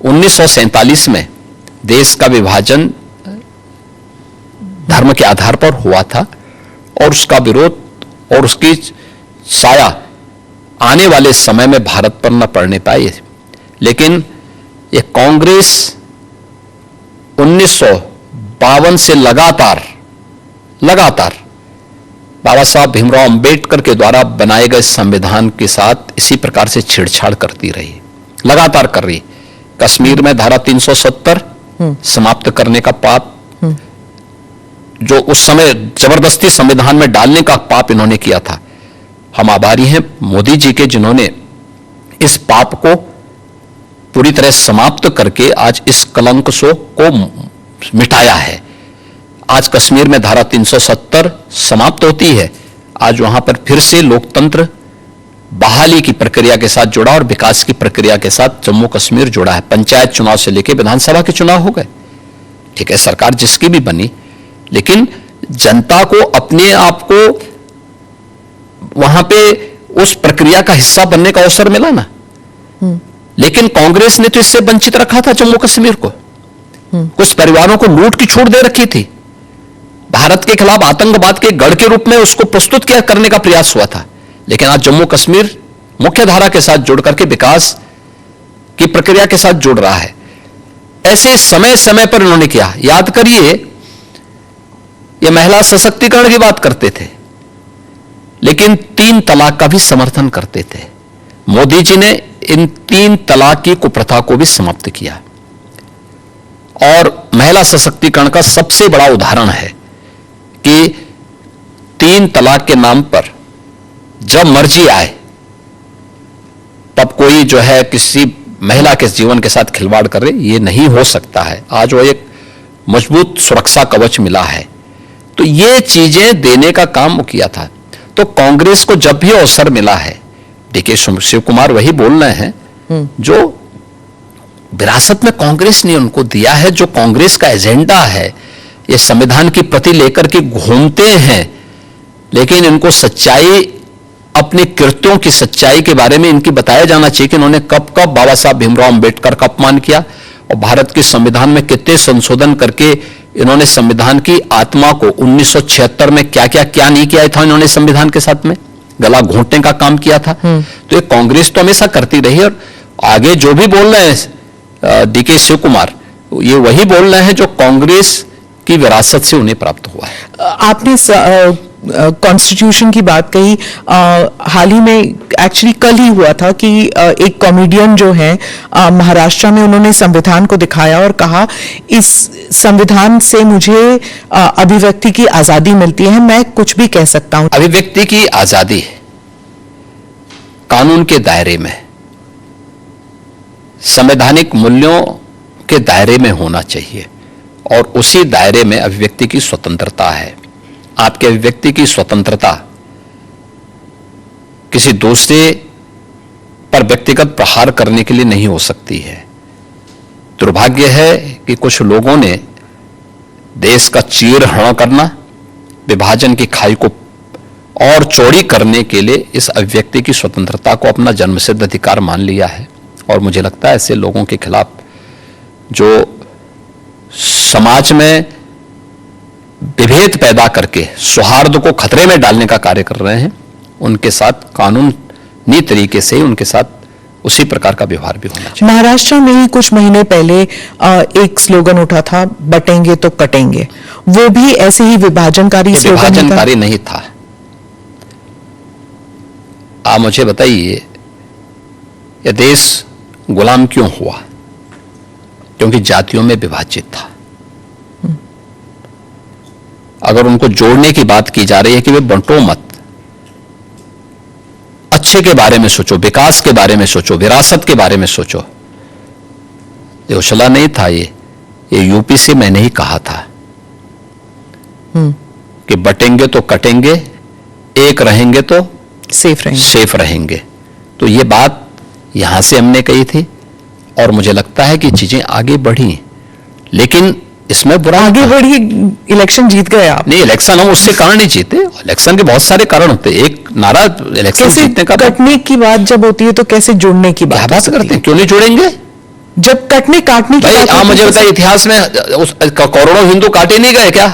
Speaker 1: 1947 में देश का विभाजन धर्म के आधार पर हुआ था और उसका विरोध और उसकी साया आने वाले समय में भारत पर न पड़ने पाई। लेकिन ये कांग्रेस 1952 से लगातार बाबा साहब भीमराव अंबेडकर के द्वारा बनाए गए संविधान के साथ इसी प्रकार से छेड़छाड़ करती रही, लगातार कर रही। कश्मीर में धारा 370 समाप्त करने का पाप, जो उस समय जबरदस्ती संविधान में डालने का पाप इन्होंने किया था। हम आभारी हैं मोदी जी के, जिन्होंने इस पाप को पूरी तरह समाप्त करके आज इस कलंक को मिटाया है। आज कश्मीर में धारा 370 समाप्त होती है, आज वहां पर फिर से लोकतंत्र बहाली की प्रक्रिया के साथ जुड़ा और विकास की प्रक्रिया के साथ जम्मू कश्मीर जुड़ा है। पंचायत चुनाव से लेकर विधानसभा के चुनाव हो गए, ठीक है, सरकार जिसकी भी बनी, लेकिन जनता को अपने आप को वहां पे उस प्रक्रिया का हिस्सा बनने का अवसर मिला ना। लेकिन कांग्रेस ने तो इससे वंचित रखा था जम्मू कश्मीर को। कुछ परिवारों को लूट की छूट दे रखी थी। भारत के खिलाफ आतंकवाद के गढ़ के रूप में उसको प्रस्तुत किया करने का प्रयास हुआ था। लेकिन आज जम्मू कश्मीर मुख्य धारा के साथ जुड़ करके विकास की प्रक्रिया के साथ जुड़ रहा है। ऐसे समय समय पर इन्होंने किया। याद करिए, ये महिला सशक्तिकरण की बात करते थे, लेकिन 3 तलाक का भी समर्थन करते थे। मोदी जी ने इन 3 तलाक की कुप्रथा को भी समाप्त किया। और महिला सशक्तिकरण का सबसे बड़ा उदाहरण है कि 3 तलाक के नाम पर जब मर्जी आए तब कोई जो है किसी महिला के जीवन के साथ खिलवाड़ करे, ये नहीं हो सकता है। आज वो एक मजबूत सुरक्षा कवच मिला है। तो ये चीजें देने का काम वो किया था। तो कांग्रेस को जब भी अवसर मिला है, डीके शिव कुमार वही बोल रहे हैं जो विरासत में कांग्रेस ने उनको दिया है, जो कांग्रेस का एजेंडा है। ये संविधान की प्रति लेकर के घूमते हैं, लेकिन इनको सच्चाई, अपने कृत्यों की सच्चाई के बारे में इनकी बताया जाना चाहिए कि इन्होंने कब कब बाबा साहब भीमराव अंबेडकर का अपमान किया और भारत के संविधान में कितने संशोधन करके इन्होंने संविधान की आत्मा को 1976 में क्या नहीं किया था इन्होंने संविधान के साथ में गला घोंटने का काम किया था। तो ये कांग्रेस तो हमेशा करती रही। और आगे जो भी बोल रहे हैं डीके शिव कुमार, ये वही बोल रहे हैं जो कांग्रेस की विरासत से उन्हें प्राप्त हुआ है।
Speaker 2: आपने कॉन्स्टिट्यूशन की बात कही। हाल ही में एक्चुअली कल ही हुआ था कि एक कॉमेडियन जो है महाराष्ट्र में, उन्होंने संविधान को दिखाया और कहा इस संविधान से मुझे अभिव्यक्ति की आजादी मिलती है, मैं कुछ भी कह सकता हूं।
Speaker 1: अभिव्यक्ति की आजादी कानून के दायरे में, संवैधानिक मूल्यों के दायरे में होना चाहिए और उसी दायरे में अभिव्यक्ति की स्वतंत्रता है। आपके अभिव्यक्ति की स्वतंत्रता किसी दूसरे पर व्यक्तिगत प्रहार करने के लिए नहीं हो सकती है। दुर्भाग्य है कि कुछ लोगों ने देश का चीरहरण करना, विभाजन की खाई को और चौड़ी करने के लिए इस अभिव्यक्ति की स्वतंत्रता को अपना जन्मसिद्ध अधिकार मान लिया है। और मुझे लगता है ऐसे लोगों के खिलाफ जो समाज में विभेद पैदा करके सौहार्द को खतरे में डालने का कार्य कर रहे हैं, उनके साथ कानूनी तरीके से उनके साथ उसी प्रकार का व्यवहार भी होना चाहिए।
Speaker 2: महाराष्ट्र में ही कुछ महीने पहले एक स्लोगन उठा था, बटेंगे तो कटेंगे। वो भी ऐसे ही विभाजनकारी स्लोगन था।
Speaker 1: विभाजनकारी नहीं था। आप मुझे बताइए, यह देश गुलाम क्यों हुआ? क्योंकि जातियों में विभाजित था। अगर उनको जोड़ने की बात की जा रही है कि वे बंटो मत, अच्छे के बारे में सोचो, विकास के बारे में सोचो, विरासत के बारे में सोचो। ये उछला नहीं था, ये यूपी से मैंने ही कहा था कि बटेंगे तो कटेंगे, एक रहेंगे तो सेफ रहेंगे। तो ये बात यहां से हमने कही थी और मुझे लगता है कि चीजें आगे बढ़ी, लेकिन इसमें बुरा
Speaker 2: आगे बढ़ी। इलेक्शन जीत गए आप?
Speaker 1: नहीं, इलेक्शन हम उससे कारण नहीं जीते। इलेक्शन के बहुत सारे कारण होते हैं। एक नारा इलेक्शन जीतने का,
Speaker 2: कटने की बात जब होती है तो कैसे जुड़ने की बात
Speaker 1: करते हैं? क्यों नहीं जुड़ेंगे
Speaker 2: जब कटने काटने की बात?
Speaker 1: आप मुझे बताइए, इतिहास में करोड़ों हिंदू काटे नहीं गए क्या?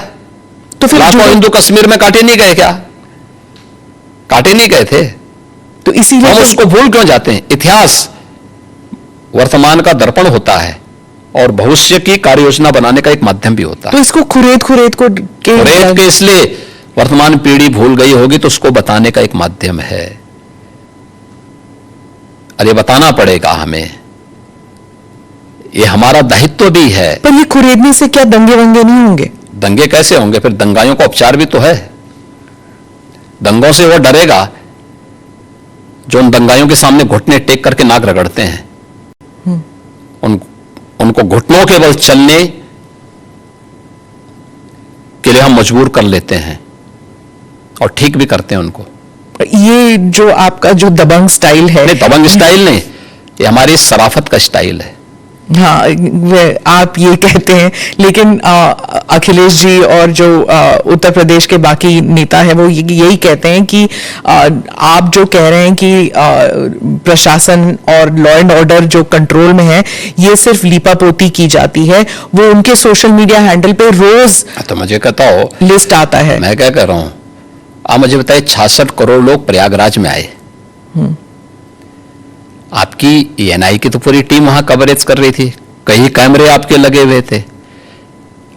Speaker 2: तो फिर
Speaker 1: लाखों हिंदू कश्मीर में काटे नहीं गए क्या? काटे नहीं गए थे।
Speaker 2: तो इसीलिए
Speaker 1: हम उसको भूल क्यों जाते हैं? इतिहास वर्तमान का दर्पण होता है और भविष्य की कार्य योजना बनाने का एक माध्यम भी होता है।
Speaker 2: तो इसको खुरेद के
Speaker 1: इसलिए वर्तमान पीढ़ी भूल गई होगी तो उसको बताने का एक माध्यम है। अरे बताना पड़ेगा हमें, ये हमारा दायित्व भी है।
Speaker 2: पर ये खुरेदने से क्या दंगे वंगे नहीं होंगे?
Speaker 1: दंगे कैसे होंगे? फिर दंगाइयों का उपचार भी तो है। दंगों से वो डरेगा जो उन दंगाइयों के सामने घुटने टेक करके नाक रगड़ते हैं। उनको घुटनों के बल चलने उसके लिए हम मजबूर कर लेते हैं और ठीक भी करते हैं उनको।
Speaker 2: ये जो आपका जो दबंग स्टाइल है,
Speaker 1: नहीं, दबंग स्टाइल नहीं, ये हमारी शराफत का स्टाइल है।
Speaker 2: हाँ, आप ये कहते हैं, लेकिन अखिलेश जी और जो उत्तर प्रदेश के बाकी नेता है वो यही कहते हैं कि आप जो कह रहे हैं कि प्रशासन और लॉ एंड ऑर्डर जो कंट्रोल में है ये सिर्फ लीपापोती की जाती है। वो उनके सोशल मीडिया हैंडल पे रोज
Speaker 1: तो मुझे कहता हो
Speaker 2: लिस्ट आता है।
Speaker 1: मैं क्या कह रहा हूं, आप मुझे बताइए 66 करोड़ लोग प्रयागराज में आए, आपकी एनआई की तो पूरी टीम वहां कवरेज कर रही थी, कई कैमरे आपके लगे हुए थे।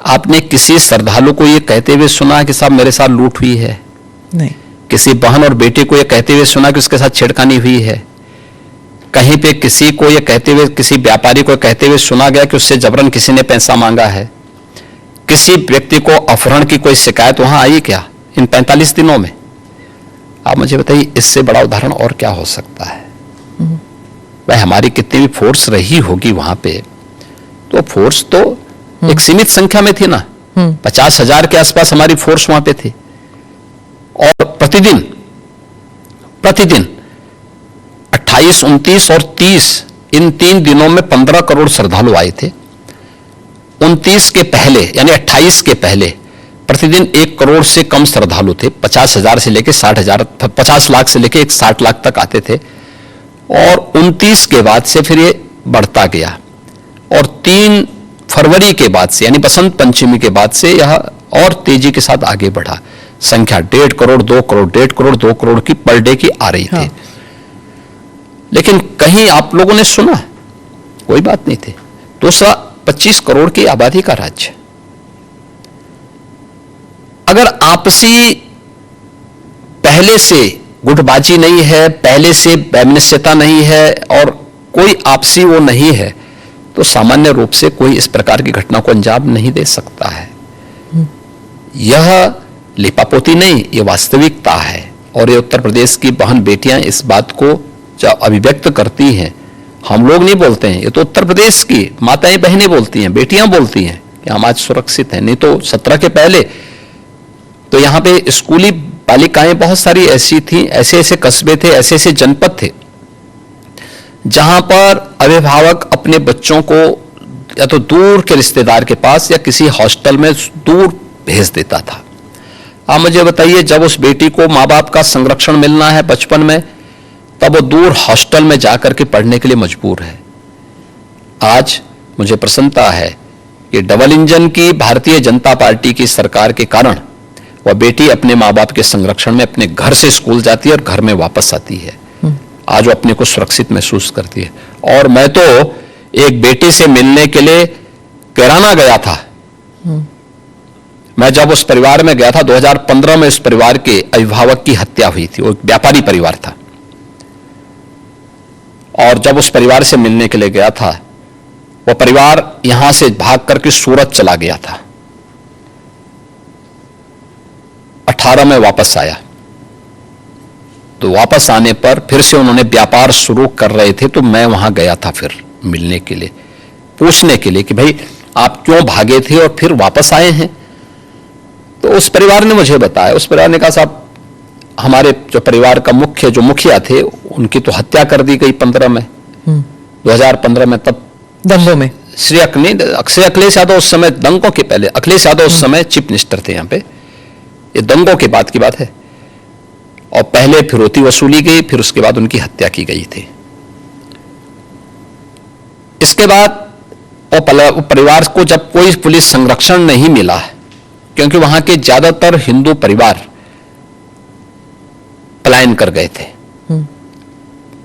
Speaker 1: आपने किसी श्रद्धालु को यह कहते हुए सुना कि साहब मेरे साथ लूट हुई है?
Speaker 2: नहीं।
Speaker 1: किसी बहन और बेटे को यह कहते हुए सुना कि उसके साथ छेड़खानी हुई है? कहीं पे किसी को यह कहते हुए, किसी व्यापारी को कहते हुए सुना गया कि उससे जबरन किसी ने पैसा मांगा है? किसी व्यक्ति को अपहरण की कोई शिकायत वहां आई क्या इन 45 दिनों में? आप मुझे बताइए, इससे बड़ा उदाहरण और क्या हो सकता है? भाई हमारी कितनी भी फोर्स रही होगी वहां पे, तो फोर्स तो एक सीमित संख्या में थी ना, 50,000 के आसपास हमारी फोर्स वहां पे थी। और प्रतिदिन 28, 29 और 30 इन 3 दिनों में 15 करोड़ श्रद्धालु आए थे। 29 के पहले यानी 28 के पहले प्रतिदिन 1 करोड़ से कम श्रद्धालु थे। 50,000 से लेकर 60,000, 50 लाख से लेकर 60 लाख तक आते थे। और 29 के बाद से फिर ये बढ़ता गया और 3 फरवरी के बाद से यानी बसंत पंचमी के बाद से यह और तेजी के साथ आगे बढ़ा। संख्या 1.5 करोड़, 2 करोड़, 1.5 करोड़, 2 करोड़ की पर डे की आ रही थी। लेकिन कहीं आप लोगों ने सुना? कोई बात नहीं थी। दूसरा, 25 करोड़ की आबादी का राज्य, अगर आपसी पहले से गुटबाजी नहीं है, पहले से वैमनस्यता नहीं है और कोई आपसी वो नहीं है, तो सामान्य रूप से कोई इस प्रकार की घटना को अंजाम नहीं दे सकता है। यह लिपापोती नहीं, यह वास्तविकता है। और ये उत्तर प्रदेश की बहन बेटियां इस बात को जब अभिव्यक्त करती हैं, हम लोग नहीं बोलते हैं, ये तो उत्तर प्रदेश की माताएं बहनें बोलती हैं, बेटियां बोलती हैं कि हम आज सुरक्षित हैं। नहीं तो 17 के पहले तो यहां पे स्कूली बालिकाएं बहुत सारी ऐसी थी, ऐसे ऐसे कस्बे थे, ऐसे ऐसे जनपद थे जहां पर अभिभावक अपने बच्चों को या तो दूर के रिश्तेदार के पास या किसी हॉस्टल में दूर भेज देता था। आप मुझे बताइए, जब उस बेटी को माँ बाप का संरक्षण मिलना है बचपन में, तब वो दूर हॉस्टल में जाकर के पढ़ने के लिए मजबूर है। आज मुझे प्रसन्नता है कि डबल इंजन की भारतीय जनता पार्टी की सरकार के कारण वह बेटी अपने माँ बाप के संरक्षण में अपने घर से स्कूल जाती है और घर में वापस आती है। आज वो अपने को सुरक्षित महसूस करती है। और मैं तो एक बेटी से मिलने के लिए कैराना गया था। मैं जब उस परिवार में गया था 2015 में, उस परिवार के अभिभावक की हत्या हुई थी। वो एक व्यापारी परिवार था और जब उस परिवार से मिलने के लिए गया था, वो परिवार यहां से भाग करके सूरत चला गया था। 18 में वापस आया, तो वापस आने पर फिर से उन्होंने व्यापार शुरू कर रहे थे, तो मैं वहां गया था फिर मिलने के लिए, पूछने के लिए कि भाई आप क्यों भागे थे और फिर वापस आए हैं। तो उस परिवार ने मुझे बताया, उस परिवार ने कहा साहब हमारे जो परिवार का जो मुखिया थे, उनकी तो हत्या कर दी गई 15 में, 2015 में। तब
Speaker 2: दंगों में
Speaker 1: श्री अखिलेश यादव उस समय, दंगों के पहले अखिलेश यादव उस समय चीफ मिनिस्टर थे यहाँ पे, ये दंगों के बाद की बात है। और पहले फिरौती वसूली गई, फिर उसके बाद उनकी हत्या की गई थी। इसके बाद परिवार को जब कोई पुलिस संरक्षण नहीं मिला, क्योंकि वहां के ज्यादातर हिंदू परिवार पलायन कर गए थे,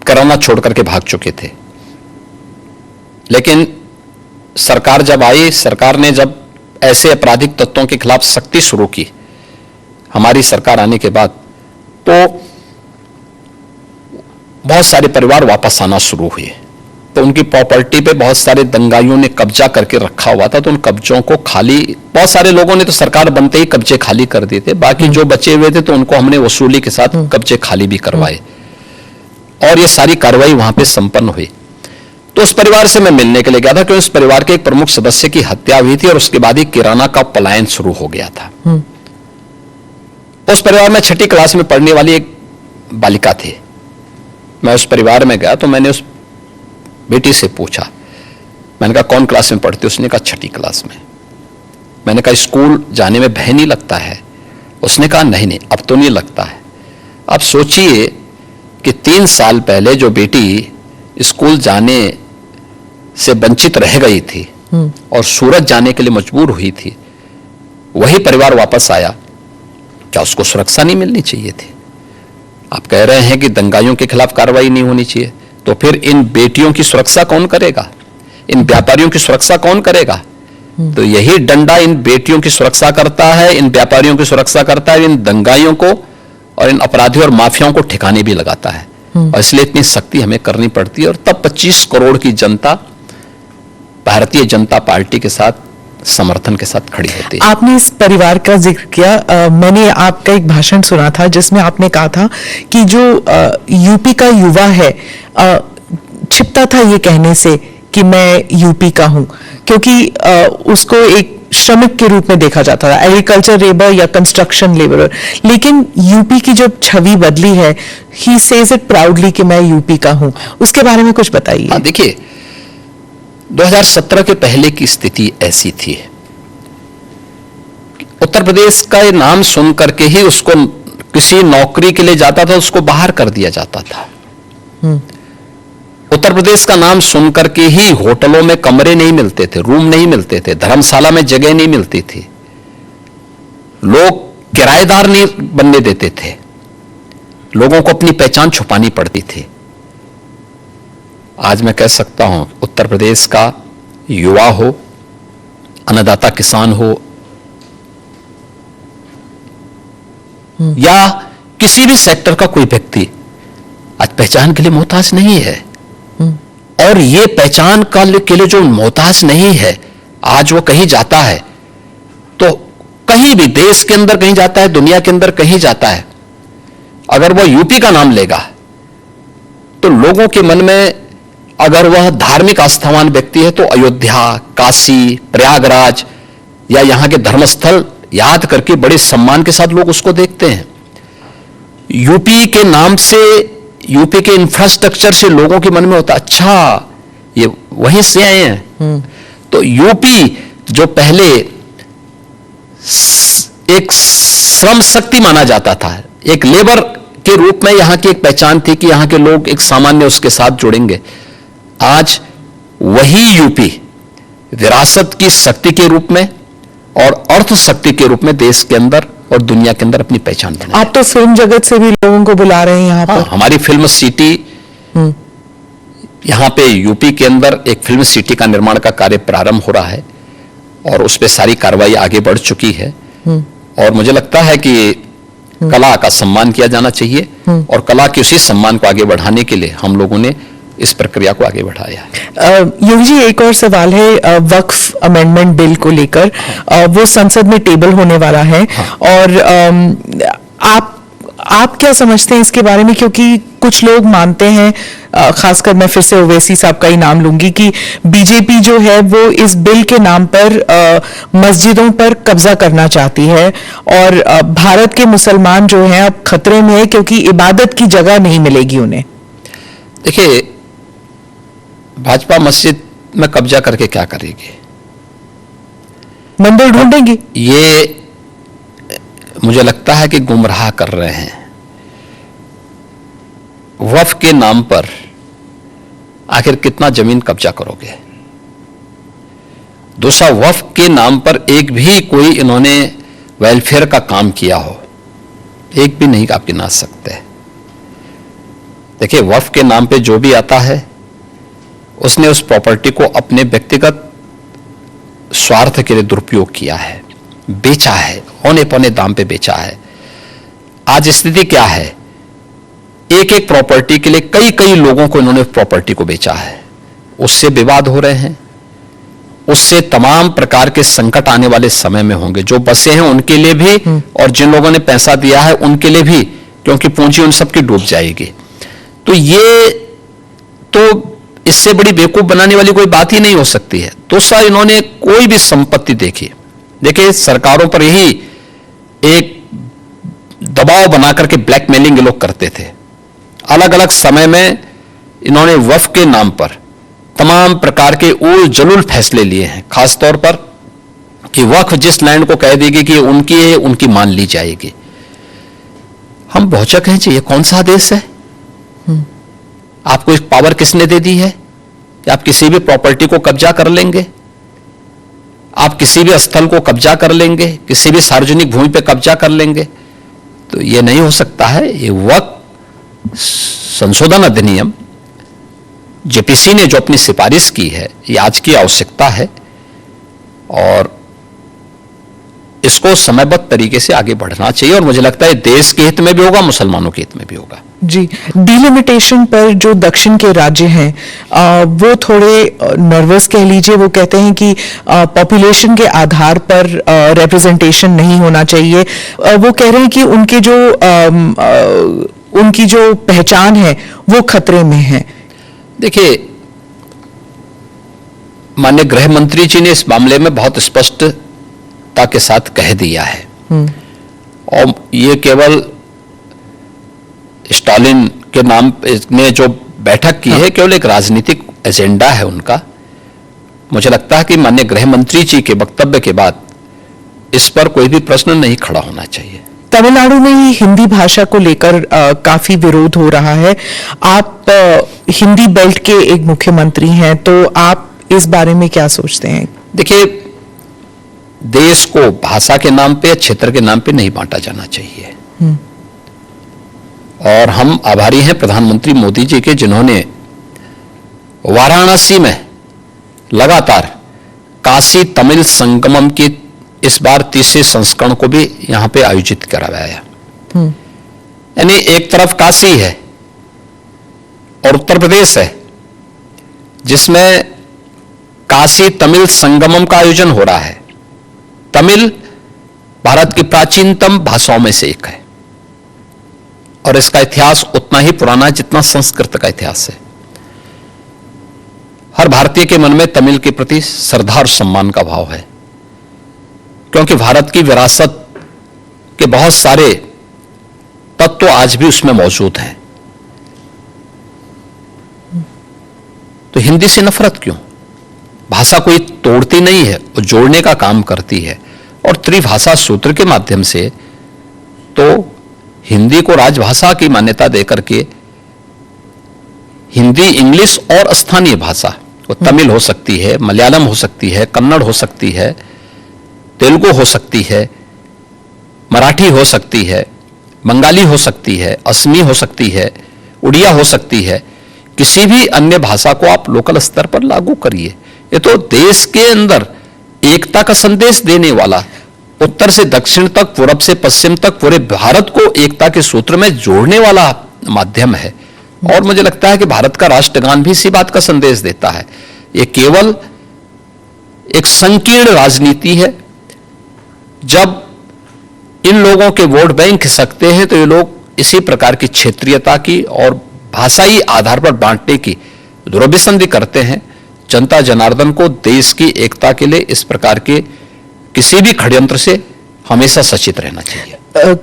Speaker 1: कोरोना छोड़ करके भाग चुके थे। लेकिन सरकार जब आई, सरकार ने जब ऐसे आपराधिक तत्वों के खिलाफ सख्ती शुरू की, हमारी सरकार आने के बाद, तो बहुत सारे परिवार वापस आना शुरू हुए। तो उनकी प्रॉपर्टी पे बहुत सारे दंगाइयों ने कब्जा करके रखा हुआ था, तो उन कब्जों को खाली, बहुत सारे लोगों ने तो सरकार बनते ही कब्जे खाली कर दिए थे, बाकी जो बचे हुए थे तो उनको हमने वसूली के साथ कब्जे खाली भी करवाए और ये सारी कार्रवाई वहां पे संपन्न हुई। तो उस परिवार से मैं मिलने के लिए गया था, क्योंकि उस परिवार के एक प्रमुख सदस्य की हत्या हुई थी और उसके बाद ही किराना का पलायन शुरू हो गया था। उस परिवार में 6ठी क्लास में पढ़ने वाली एक बालिका थी। मैं उस परिवार में गया तो मैंने उस बेटी से पूछा, मैंने कहा कौन क्लास में पढ़ती? उसने कहा 6ठी क्लास में। मैंने कहा स्कूल जाने में भय नहीं लगता है? उसने कहा नहीं नहीं, अब तो नहीं लगता है। अब सोचिए कि 3 साल पहले जो बेटी स्कूल जाने से वंचित रह गई थी और सूरत जाने के लिए मजबूर हुई थी, वही परिवार वापस आया, क्या उसको सुरक्षा नहीं मिलनी चाहिए थी? आप कह रहे हैं कि दंगाइयों के खिलाफ कार्रवाई नहीं होनी चाहिए, तो फिर इन बेटियों की सुरक्षा कौन करेगा? इन व्यापारियों की सुरक्षा कौन करेगा? तो यही डंडा इन बेटियों की सुरक्षा करता है, इन व्यापारियों की सुरक्षा करता है, इन दंगाइयों को और इन अपराधियों और माफियाओं को ठिकाने भी लगाता है। और इसलिए इतनी सख्ती हमें करनी पड़ती है। और तब 25 करोड़ की जनता भारतीय जनता पार्टी के साथ समर्थन के साथ खड़ी होती है।
Speaker 2: आपने इस परिवार का जिक्र किया, मैंने आपका एक भाषण सुना था जिसमें आपने कहा था कि जो यूपी का युवा है छिपता था ये कहने से कि मैं यूपी का हूं, क्योंकि उसको एक श्रमिक के रूप में देखा जाता था, एग्रीकल्चर लेबर या कंस्ट्रक्शन लेबर। लेकिन यूपी की जो छवि बदली है, ही सेज इट प्राउडली कि मैं यूपी का हूं, उसके बारे में कुछ बताइए।
Speaker 1: देखिए, 2017 के पहले की स्थिति ऐसी थी, उत्तर प्रदेश का ये नाम सुन करके ही उसको किसी नौकरी के लिए जाता था उसको बाहर कर दिया जाता था। उत्तर प्रदेश का नाम सुन करके ही होटलों में कमरे नहीं मिलते थे, रूम नहीं मिलते थे, धर्मशाला में जगह नहीं मिलती थी, लोग किराएदार नहीं बनने देते थे, लोगों को अपनी पहचान छुपानी पड़ती थी। आज मैं कह सकता हूं, उत्तर प्रदेश का युवा हो, अन्नदाता किसान हो, या किसी भी सेक्टर का कोई व्यक्ति आज पहचान के लिए मोहताज नहीं है। और ये पहचान के लिए जो मोहताज नहीं है, आज वो कहीं जाता है तो कहीं भी देश के अंदर कहीं जाता है, दुनिया के अंदर कहीं जाता है, अगर वो यूपी का नाम लेगा तो लोगों के मन में, अगर वह धार्मिक आस्थावान व्यक्ति है तो अयोध्या, काशी, प्रयागराज या यहां के धर्मस्थल याद करके बड़े सम्मान के साथ लोग उसको देखते हैं। यूपी के नाम से, यूपी के इंफ्रास्ट्रक्चर से लोगों के मन में होता, अच्छा ये वहीं से आए हैं। तो यूपी जो पहले एक श्रम शक्ति माना जाता था, एक लेबर के रूप में यहां की एक पहचान थी कि यहां के लोग एक सामान्य उसके साथ जुड़ेंगे, आज वही यूपी विरासत की शक्ति के रूप में और अर्थ शक्ति के रूप में देश के अंदर और दुनिया के अंदर अपनी पहचान बनाई।
Speaker 2: आप तो फिल्म जगत से भी लोगों को बुला रहे हैं यहाँ पर।
Speaker 1: हमारी फिल्म सिटी, यहाँ पे यूपी के अंदर एक फिल्म सिटी का निर्माण का कार्य प्रारंभ हो रहा है और उस पर सारी कार्रवाई आगे बढ़ चुकी है। और मुझे लगता है कि कला का सम्मान किया जाना चाहिए और कला के उसी सम्मान को आगे बढ़ाने के लिए हम लोगों ने इस प्रक्रिया को आगे बढ़ाया है।
Speaker 2: योगी जी, एक और सवाल है वक्फ अमेंडमेंट बिल को लेकर। वो संसद में टेबल होने वाला है। और आप क्या समझते हैं इसके बारे में? क्योंकि कुछ लोग मानते हैं, खासकर मैं फिर से ओवैसी साहब का ही नाम लूंगी, कि बीजेपी जो है वो इस बिल के नाम पर मस्जिदों पर कब्जा करना चाहती है और भारत के मुसलमान जो हैं अब खतरे में है क्योंकि इबादत की जगह नहीं मिलेगी उन्हें।
Speaker 1: देखिए, भाजपा मस्जिद में कब्जा करके क्या करेगी?
Speaker 2: मंदिर ढूंढेंगी।
Speaker 1: ये मुझे लगता है कि गुमराह कर रहे हैं। वक्फ के नाम पर आखिर कितना जमीन कब्जा करोगे? दूसरा, वक्फ के नाम पर एक भी कोई इन्होंने वेलफेयर का काम किया हो, एक भी नहीं आप गिना सकते। देखिए, वक्फ के नाम पे जो भी आता है उसने उस प्रॉपर्टी को अपने व्यक्तिगत स्वार्थ के लिए दुरुपयोग किया है, बेचा है, औने पौने दाम पे बेचा है। आज स्थिति क्या है? एक एक प्रॉपर्टी के लिए कई कई लोगों को इन्होंने प्रॉपर्टी को बेचा है, उससे विवाद हो रहे हैं, उससे तमाम प्रकार के संकट आने वाले समय में होंगे। जो बसे हैं उनके लिए भी और जिन लोगों ने पैसा दिया है उनके लिए भी, क्योंकि पूंजी उन सबकी डूब जाएगी। तो ये तो इससे बड़ी बेवकूफ बनाने वाली कोई बात ही नहीं हो सकती है। दूसरा, इन्होंने कोई भी संपत्ति देखी, देखिए सरकारों पर यही एक दबाव बना करके ब्लैकमेलिंग ये लोग करते थे। अलग अलग समय में इन्होंने वक्फ के नाम पर तमाम प्रकार के उल जलूल फैसले लिए हैं, खासतौर पर कि वक्फ जिस लैंड को कह देगी कि उनकी है, उनकी मान ली जाएगी। हम बहुचक हैं जी, ये कौन सा देश है? आपको एक पावर किसने दे दी है कि आप किसी भी प्रॉपर्टी को कब्जा कर लेंगे, आप किसी भी स्थल को कब्जा कर लेंगे, किसी भी सार्वजनिक भूमि पर कब्जा कर लेंगे? तो ये नहीं हो सकता है। ये वक्फ संशोधन अधिनियम जेपीसी ने जो अपनी सिफारिश की है, ये आज की आवश्यकता है और इसको समयबद्ध तरीके से आगे बढ़ना चाहिए और मुझे लगता है देश के हित में भी होगा, मुसलमानों के हित में भी होगा।
Speaker 2: जी, डिलिमिटेशन पर जो दक्षिण के राज्य हैं वो थोड़े नर्वस कह लीजिए। वो कहते हैं कि पॉपुलेशन के आधार पर रिप्रेजेंटेशन नहीं होना चाहिए। वो कह रहे हैं कि उनकी जो पहचान है वो खतरे में है।
Speaker 1: देखिए, माननीय गृह मंत्री जी ने इस मामले में बहुत स्पष्टता के साथ कह दिया है और ये केवल स्टालिन के नाम ने जो बैठक की है केवल एक राजनीतिक एजेंडा है उनका। मुझे लगता है कि माननीय गृह मंत्री जी के वक्तव्य के बाद इस पर कोई भी प्रश्न नहीं खड़ा होना चाहिए।
Speaker 2: तमिलनाडु में ही हिंदी भाषा को लेकर काफी विरोध हो रहा है। आप हिंदी बेल्ट के एक मुख्यमंत्री हैं, तो आप इस बारे में क्या सोचते हैं?
Speaker 1: देखिए, देश को भाषा के नाम पे या क्षेत्र के नाम पे नहीं बांटा जाना चाहिए और हम आभारी हैं प्रधानमंत्री मोदी जी के, जिन्होंने वाराणसी में लगातार काशी तमिल संगमम की इस बार तीसरे संस्करण को भी यहां पे आयोजित करवाया। यानी एक तरफ काशी है और उत्तर प्रदेश है, जिसमें काशी तमिल संगमम का आयोजन हो रहा है। तमिल भारत की प्राचीनतम भाषाओं में से एक है और इसका इतिहास उतना ही पुराना है जितना संस्कृत का इतिहास है। हर भारतीय के मन में तमिल के प्रति श्रद्धा और सम्मान का भाव है, क्योंकि भारत की विरासत के बहुत सारे तत्व आज भी उसमें मौजूद हैं। तो हिंदी से नफरत क्यों? भाषा कोई तोड़ती नहीं है, वो जोड़ने का काम करती है और त्रिभाषा सूत्र के माध्यम से तो हिंदी को राजभाषा की मान्यता देकर के हिंदी, इंग्लिश और स्थानीय भाषा, वो तमिल हो सकती है, मलयालम हो सकती है, कन्नड़ हो सकती है, तेलुगु हो सकती है, मराठी हो सकती है, बंगाली हो सकती है, असमी हो सकती है, उड़िया हो सकती है। किसी भी अन्य भाषा को आप लोकल स्तर पर लागू करिए। ये तो देश के अंदर एकता का संदेश देने वाला, उत्तर से दक्षिण तक, पूरब से पश्चिम तक पूरे भारत को एकता के सूत्र में जोड़ने वाला माध्यम है। और मुझे लगता है कि भारत का राष्ट्रगान भी इसी बात का संदेश देता है। ये केवल एक संकीर्ण राजनीति है। जब इन लोगों के वोट बैंक खिसकते हैं तो ये लोग इसी प्रकार की क्षेत्रीयता की और भाषाई आधार पर बांटने की दुर्व्यसंधि करते हैं। जनता जनार्दन को देश की एकता के लिए इस प्रकार के किसी भी षड्यंत्र से हमेशा सचेत रहना चाहिए।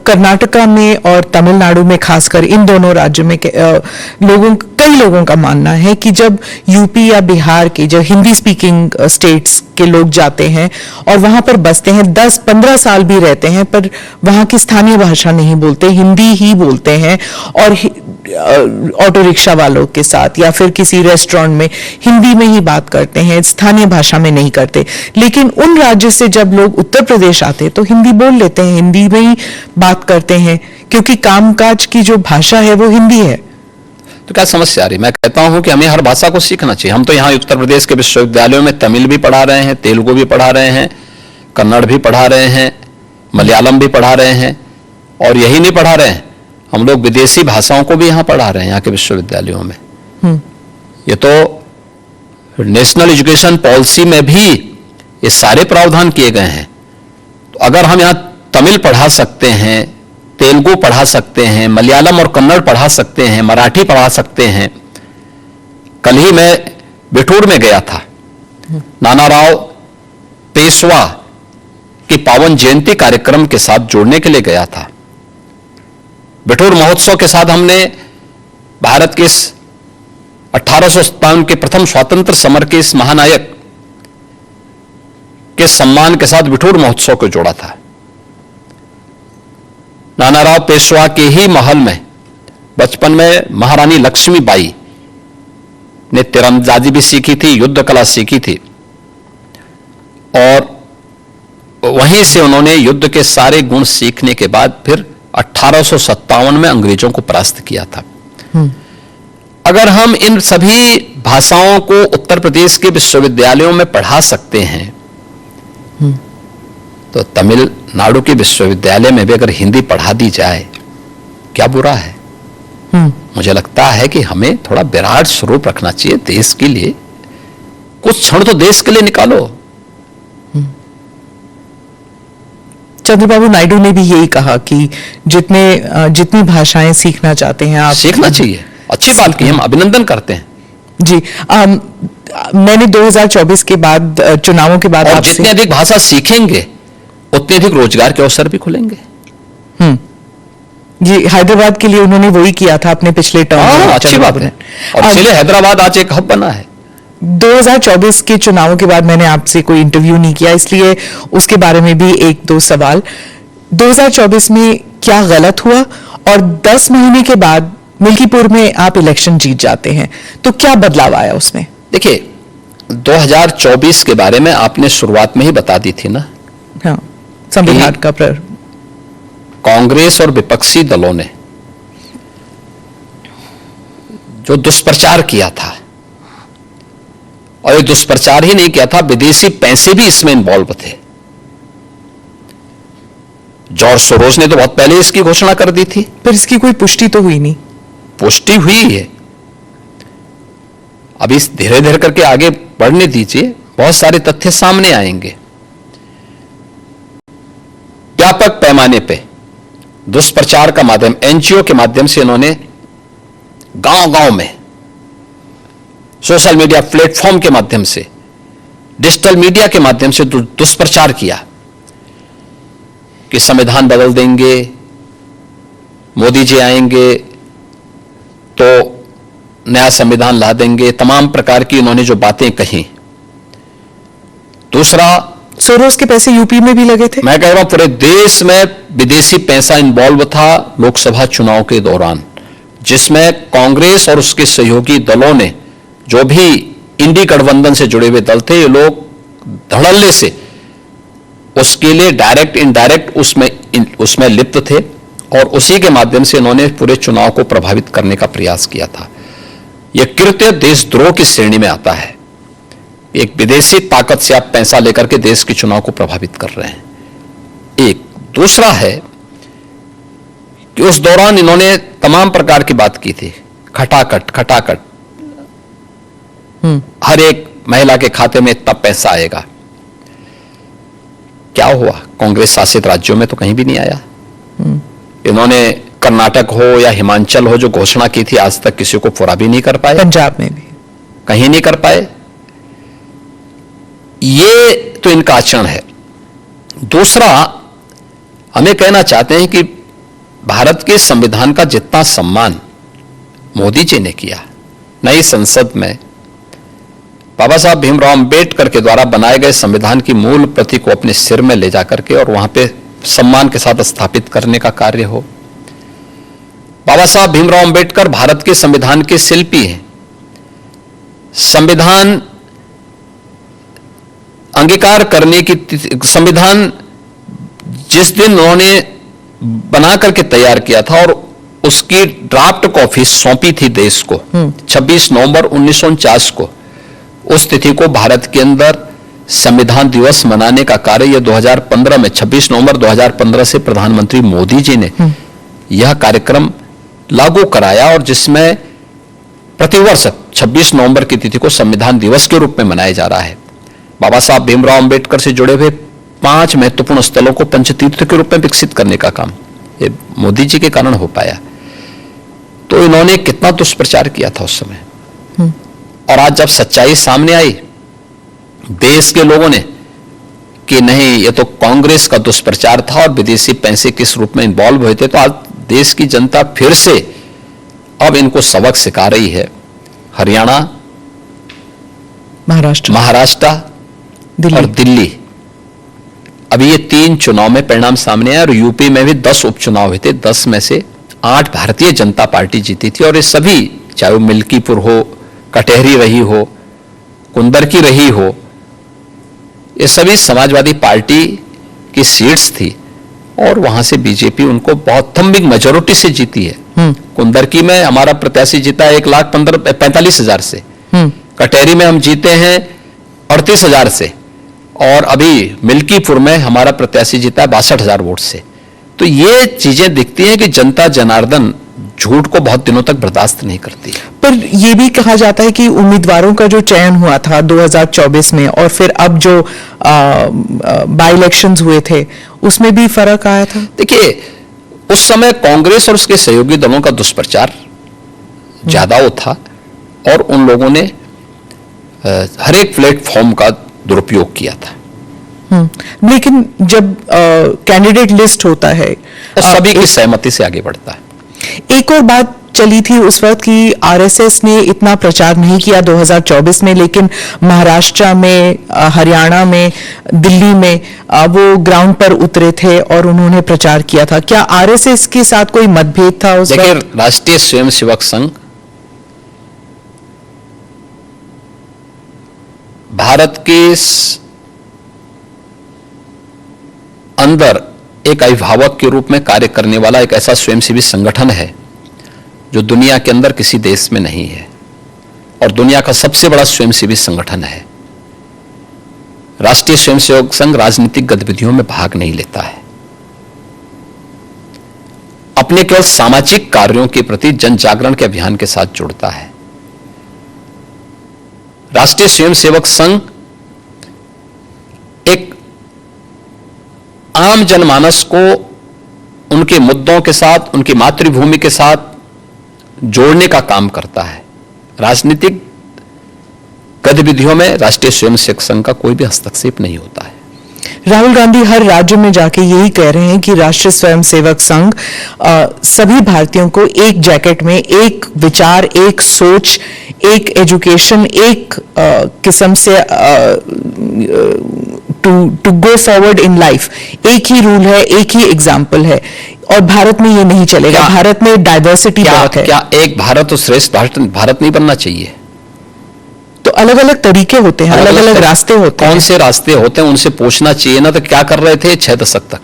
Speaker 2: कर्नाटका में और तमिलनाडु में, खासकर इन दोनों राज्यों में कई लोगों का मानना है कि जब यूपी या बिहार के जो हिंदी स्पीकिंग स्टेट्स के लोग जाते हैं और वहां पर बसते हैं, 10-15 साल भी रहते हैं, पर वहां की स्थानीय भाषा नहीं बोलते, हिंदी ही बोलते हैं और ऑटो रिक्शा वालों के साथ या फिर किसी रेस्टोरेंट में हिंदी में ही बात करते हैं, स्थानीय भाषा में नहीं करते। लेकिन उन राज्य से जब लोग उत्तर प्रदेश आते हैं तो हिंदी बोल लेते हैं, हिंदी में ही बात करते हैं, क्योंकि कामकाज की जो भाषा है वो हिंदी है।
Speaker 1: तो क्या समस्या आ रही? मैं कहता हूं कि हमें हर भाषा को सीखना चाहिए। हम तो यहाँ उत्तर प्रदेश के विश्वविद्यालयों में तमिल भी पढ़ा रहे हैं, तेलुगु भी पढ़ा रहे हैं, कन्नड़ भी पढ़ा रहे हैं, मलयालम भी पढ़ा रहे हैं और यही नहीं पढ़ा रहे हैं, हम लोग विदेशी भाषाओं को भी यहाँ पढ़ा रहे हैं यहाँ के विश्वविद्यालयों में। ये तो नेशनल एजुकेशन पॉलिसी में भी ये सारे प्रावधान किए गए हैं। तो अगर हम यहाँ तमिल पढ़ा सकते हैं, तेलुगु पढ़ा सकते हैं, मलयालम और कन्नड़ पढ़ा सकते हैं, मराठी पढ़ा सकते हैं। कल ही मैं बिठूर में गया था, नानाराव पेशवा की पावन जयंती कार्यक्रम के साथ जोड़ने के लिए गया था। बिठूर महोत्सव के साथ हमने भारत के इस 1857 के प्रथम स्वतंत्र समर के इस महानायक के सम्मान के साथ बिठूर महोत्सव को जोड़ा था। नानाराव पेशवा के ही महल में बचपन में महारानी लक्ष्मीबाई ने तीरंदाजी भी सीखी थी, युद्ध कला सीखी थी, और वहीं से उन्होंने युद्ध के सारे गुण सीखने के बाद फिर 1857 में अंग्रेजों को परास्त किया था। अगर हम इन सभी भाषाओं को उत्तर प्रदेश के विश्वविद्यालयों में पढ़ा सकते हैं, तो तमिलनाडु के विश्वविद्यालय में भी अगर हिंदी पढ़ा दी जाए, क्या बुरा है? मुझे लगता है कि हमें थोड़ा विराट स्वरूप रखना चाहिए देश के लिए। कुछ क्षण तो देश के लिए निकालो।
Speaker 2: चंद्रबाबू नायडू ने भी यही कहा कि जितनी भाषाएं सीखना चाहते हैं आप
Speaker 1: सीखना चाहिए। अच्छी बात की, हम अभिनंदन करते हैं
Speaker 2: जी। मैंने 2024 के बाद, चुनावों के बाद,
Speaker 1: और जितनी अधिक भाषा सीखेंगे उतने अधिक रोजगार के अवसर भी खुलेंगे।
Speaker 2: जी, हैदराबाद के लिए उन्होंने वही किया था अपने पिछले टर्म में।
Speaker 1: अच्छी बात है, और इसलिए हैदराबाद आज एक हब बना है।
Speaker 2: 2024 के चुनावों के बाद मैंने आपसे कोई इंटरव्यू नहीं किया, इसलिए उसके बारे में भी एक दो सवाल। 2024 में क्या गलत हुआ, और 10 महीने के बाद मिल्कीपुर में आप इलेक्शन जीत जाते हैं, तो क्या बदलाव आया उसमें?
Speaker 1: देखिए, 2024 के बारे में आपने शुरुआत में ही बता दी थी ना।
Speaker 2: हाँ, संविधान का
Speaker 1: कांग्रेस और विपक्षी दलों ने जो दुष्प्रचार किया था, और ये दुष्प्रचार ही नहीं किया था, विदेशी पैसे भी इसमें इन्वॉल्व थे। जॉर्ज सोरोस ने तो बहुत पहले इसकी घोषणा कर दी थी।
Speaker 2: पर इसकी कोई पुष्टि तो हुई नहीं।
Speaker 1: पुष्टि हुई है, अभी धीरे धीरे करके आगे बढ़ने दीजिए, बहुत सारे तथ्य सामने आएंगे। व्यापक पैमाने पे दुष्प्रचार का माध्यम, एनजीओ के माध्यम से इन्होंने गांव-गांव में, सोशल मीडिया प्लेटफॉर्म के माध्यम से, डिजिटल मीडिया के माध्यम से दुष्प्रचार किया कि संविधान बदल देंगे, मोदी जी आएंगे तो नया संविधान ला देंगे, तमाम प्रकार की इन्होंने जो बातें कही। दूसरा,
Speaker 2: सोरोस के पैसे यूपी में भी लगे थे।
Speaker 1: मैं कह रहा हूं पूरे देश में विदेशी पैसा इन्वॉल्व था लोकसभा चुनाव के दौरान, जिसमें कांग्रेस और उसके सहयोगी दलों ने, जो भी इंडी गठबंधन से जुड़े हुए दल थे, ये लोग धड़ल्ले से उसके लिए डायरेक्ट इनडायरेक्ट उसमें लिप्त थे, और उसी के माध्यम से इन्होंने पूरे चुनाव को प्रभावित करने का प्रयास किया था। यह कृत्य देशद्रोह की श्रेणी में आता है। एक विदेशी ताकत से आप पैसा लेकर के देश के चुनाव को प्रभावित कर रहे हैं। एक दूसरा है कि उस दौरान इन्होंने तमाम प्रकार की बात की थी, खटाखट हर एक महिला के खाते में इतना पैसा आएगा। क्या हुआ? कांग्रेस शासित राज्यों में तो कहीं भी नहीं आया। इन्होंने कर्नाटक हो या हिमाचल हो जो घोषणा की थी, आज तक किसी को पूरा भी नहीं कर पाए।
Speaker 2: पंजाब में भी
Speaker 1: कहीं नहीं कर पाए। ये तो इनका आचरण है। दूसरा, हमें कहना चाहते हैं कि भारत के संविधान का जितना सम्मान मोदी जी ने किया, नई संसद में बाबा साहब भीमराव अंबेडकर के द्वारा बनाए गए संविधान की मूल प्रति को अपने सिर में ले जाकर के और वहां पे सम्मान के साथ स्थापित करने का कार्य हो। बाबा साहब भीमराव अंबेडकर भारत के संविधान के शिल्पी हैं। संविधान अंगीकार करने की, संविधान जिस दिन उन्होंने बना करके तैयार किया था और उसकी ड्राफ्ट कॉपी सौंपी थी देश को 26 नवंबर 1949 को, उस तिथि को भारत के अंदर संविधान दिवस मनाने का कार्य यह 2015 में 26 नवंबर 2015 से प्रधानमंत्री मोदी जी ने यह कार्यक्रम लागू कराया, और जिसमें प्रतिवर्ष 26 नवंबर की तिथि को संविधान दिवस के रूप में मनाया जा रहा है। बाबा साहब भीमराव अंबेडकर से जुड़े हुए 5 महत्वपूर्ण स्थलों को पंचतीर्थ के रूप में विकसित करने का काम ये मोदी जी के कारण हो पाया। तो इन्होंने कितना दुष्प्रचार किया था उस समय। और आज जब सच्चाई सामने आई देश के लोगों ने कि नहीं ये तो कांग्रेस का दुष्प्रचार था और विदेशी पैसे किस रूप में इन्वॉल्व हुए थे, तो आज देश की जनता फिर से अब इनको सबक सिखा रही है। हरियाणा, महाराष्ट्र और दिल्ली, अभी ये 3 चुनाव में परिणाम सामने आए और यूपी में भी 10 उपचुनाव हुए थे। 10 में से 8 भारतीय जनता पार्टी जीती थी और ये सभी, चाहे वो मिल्कीपुर हो, कटहरी रही हो, कुंदरकी रही हो, ये सभी समाजवादी पार्टी की सीट्स थी और वहां से बीजेपी उनको बहुत थम्बिंग मेजोरिटी से जीती है। कुंदरकी में हमारा प्रत्याशी जीता 1,45,000 से, कटहरी में हम जीते हैं 38,000 से और अभी मिल्कीपुर में हमारा प्रत्याशी जीता है 62,000 वोट से। तो ये चीजें दिखती हैं कि जनता जनार्दन झूठ को बहुत दिनों तक बर्दाश्त नहीं करती।
Speaker 2: पर यह भी कहा जाता है कि उम्मीदवारों का जो चयन हुआ था 2024 में और फिर अब जो बाई इलेक्शंस हुए थे उसमें भी फर्क आया था।
Speaker 1: देखिए, उस समय कांग्रेस और उसके सहयोगी दलों का दुष्प्रचार ज्यादा था और उन लोगों ने हर एक प्लेटफॉर्म का दुरुपयोग किया था।
Speaker 2: लेकिन जब कैंडिडेट लिस्ट होता है
Speaker 1: तो सभी की सहमति से आगे बढ़ता है।
Speaker 2: एक और बात चली थी उस वक्त कि आरएसएस ने इतना प्रचार नहीं किया 2024 में, लेकिन महाराष्ट्र में, हरियाणा में, दिल्ली में वो ग्राउंड पर उतरे थे और उन्होंने प्रचार किया था। क्या आरएसएस के साथ कोई मतभेद था उस वक्त?
Speaker 1: देखिए, राष्ट्रीय स्वयंसेवक संघ भारत के अंदर एक अभिभावक के रूप में कार्य करने वाला एक ऐसा स्वयंसेवी संगठन है जो दुनिया के अंदर किसी देश में नहीं है और दुनिया का सबसे बड़ा स्वयंसेवी संगठन है। राष्ट्रीय स्वयंसेवक संघ राजनीतिक गतिविधियों में भाग नहीं लेता है, अपने केवल सामाजिक कार्यों के प्रति जन जागरण के अभियान के साथ जुड़ता है। राष्ट्रीय स्वयंसेवक संघ एक आम जनमानस को उनके मुद्दों के साथ, उनकी मातृभूमि के साथ जोड़ने का काम करता है। राजनीतिक गतिविधियों में राष्ट्रीय स्वयंसेवक संघ का कोई भी हस्तक्षेप नहीं होता है।
Speaker 2: राहुल गांधी हर राज्य में जाके यही कह रहे हैं कि राष्ट्रीय स्वयंसेवक संघ सभी भारतीयों को एक जैकेट में, एक विचार, एक सोच, एक एजुकेशन, एक किस्म से to go forward in life, एक ही रूल है, एक ही एग्जाम्पल है और भारत में ये नहीं चलेगा। भारत में डाइवर्सिटी बहुत है।
Speaker 1: क्या एक भारत और श्रेष्ठ भारत नहीं बनना चाहिए?
Speaker 2: तो अलग अलग तरीके होते हैं, अलग अलग रास्ते होते हैं।
Speaker 1: कौन से रास्ते होते हैं उनसे पूछना चाहिए ना। तो क्या कर रहे थे 6 दशक तक?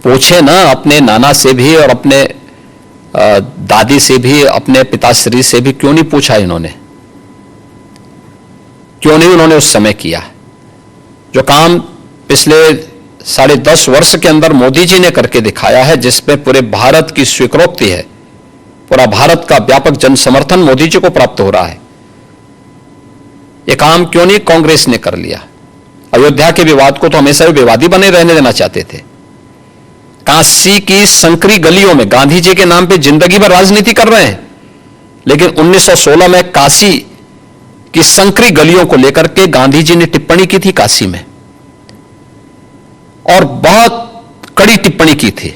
Speaker 1: पूछे ना अपने नाना से भी और अपने दादी से भी, अपने पिताश्री से भी। क्यों नहीं पूछा इन्होंने? क्यों नहीं उन्होंने उस समय किया जो काम पिछले 10.5 वर्ष के अंदर मोदी जी ने करके दिखाया है, जिसमें पूरे भारत की स्वीकृति है, पूरा भारत का व्यापक जन समर्थन मोदी जी को प्राप्त हो रहा है। यह काम क्यों नहीं कांग्रेस ने कर लिया? अयोध्या के विवाद को तो हमेशा विवादी बने रहने देना चाहते थे। काशी की संकरी गलियों में गांधी जी के नाम पे जिंदगी भर राजनीति कर रहे हैं, लेकिन 1916 में काशी की संकरी गलियों को लेकर के गांधी जी ने टिप्पणी की थी काशी में, और बहुत कड़ी टिप्पणी की थी।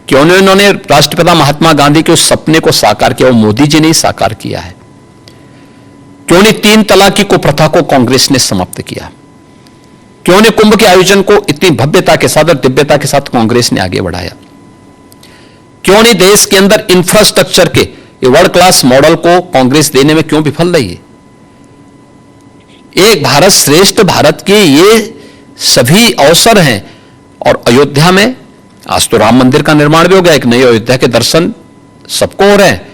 Speaker 1: क्यों नहीं उन्होंने राष्ट्रपिता महात्मा गांधी के उस सपने को साकार किया? वो मोदी जी ने ही साकार किया है। क्यों नहीं 3 तलाक की कुप्रथा को कांग्रेस ने समाप्त किया? क्यों नहीं कुंभ के आयोजन को इतनी भव्यता के साथ और दिव्यता के साथ कांग्रेस ने आगे बढ़ाया? क्यों नहीं देश के अंदर इंफ्रास्ट्रक्चर के वर्ल्ड क्लास मॉडल को कांग्रेस देने में क्यों विफल रही है? एक भारत श्रेष्ठ भारत के ये सभी अवसर हैं। और अयोध्या में आज तो राम मंदिर का निर्माण भी हो गया, एक नई अयोध्या के दर्शन सबको हो रहे हैं,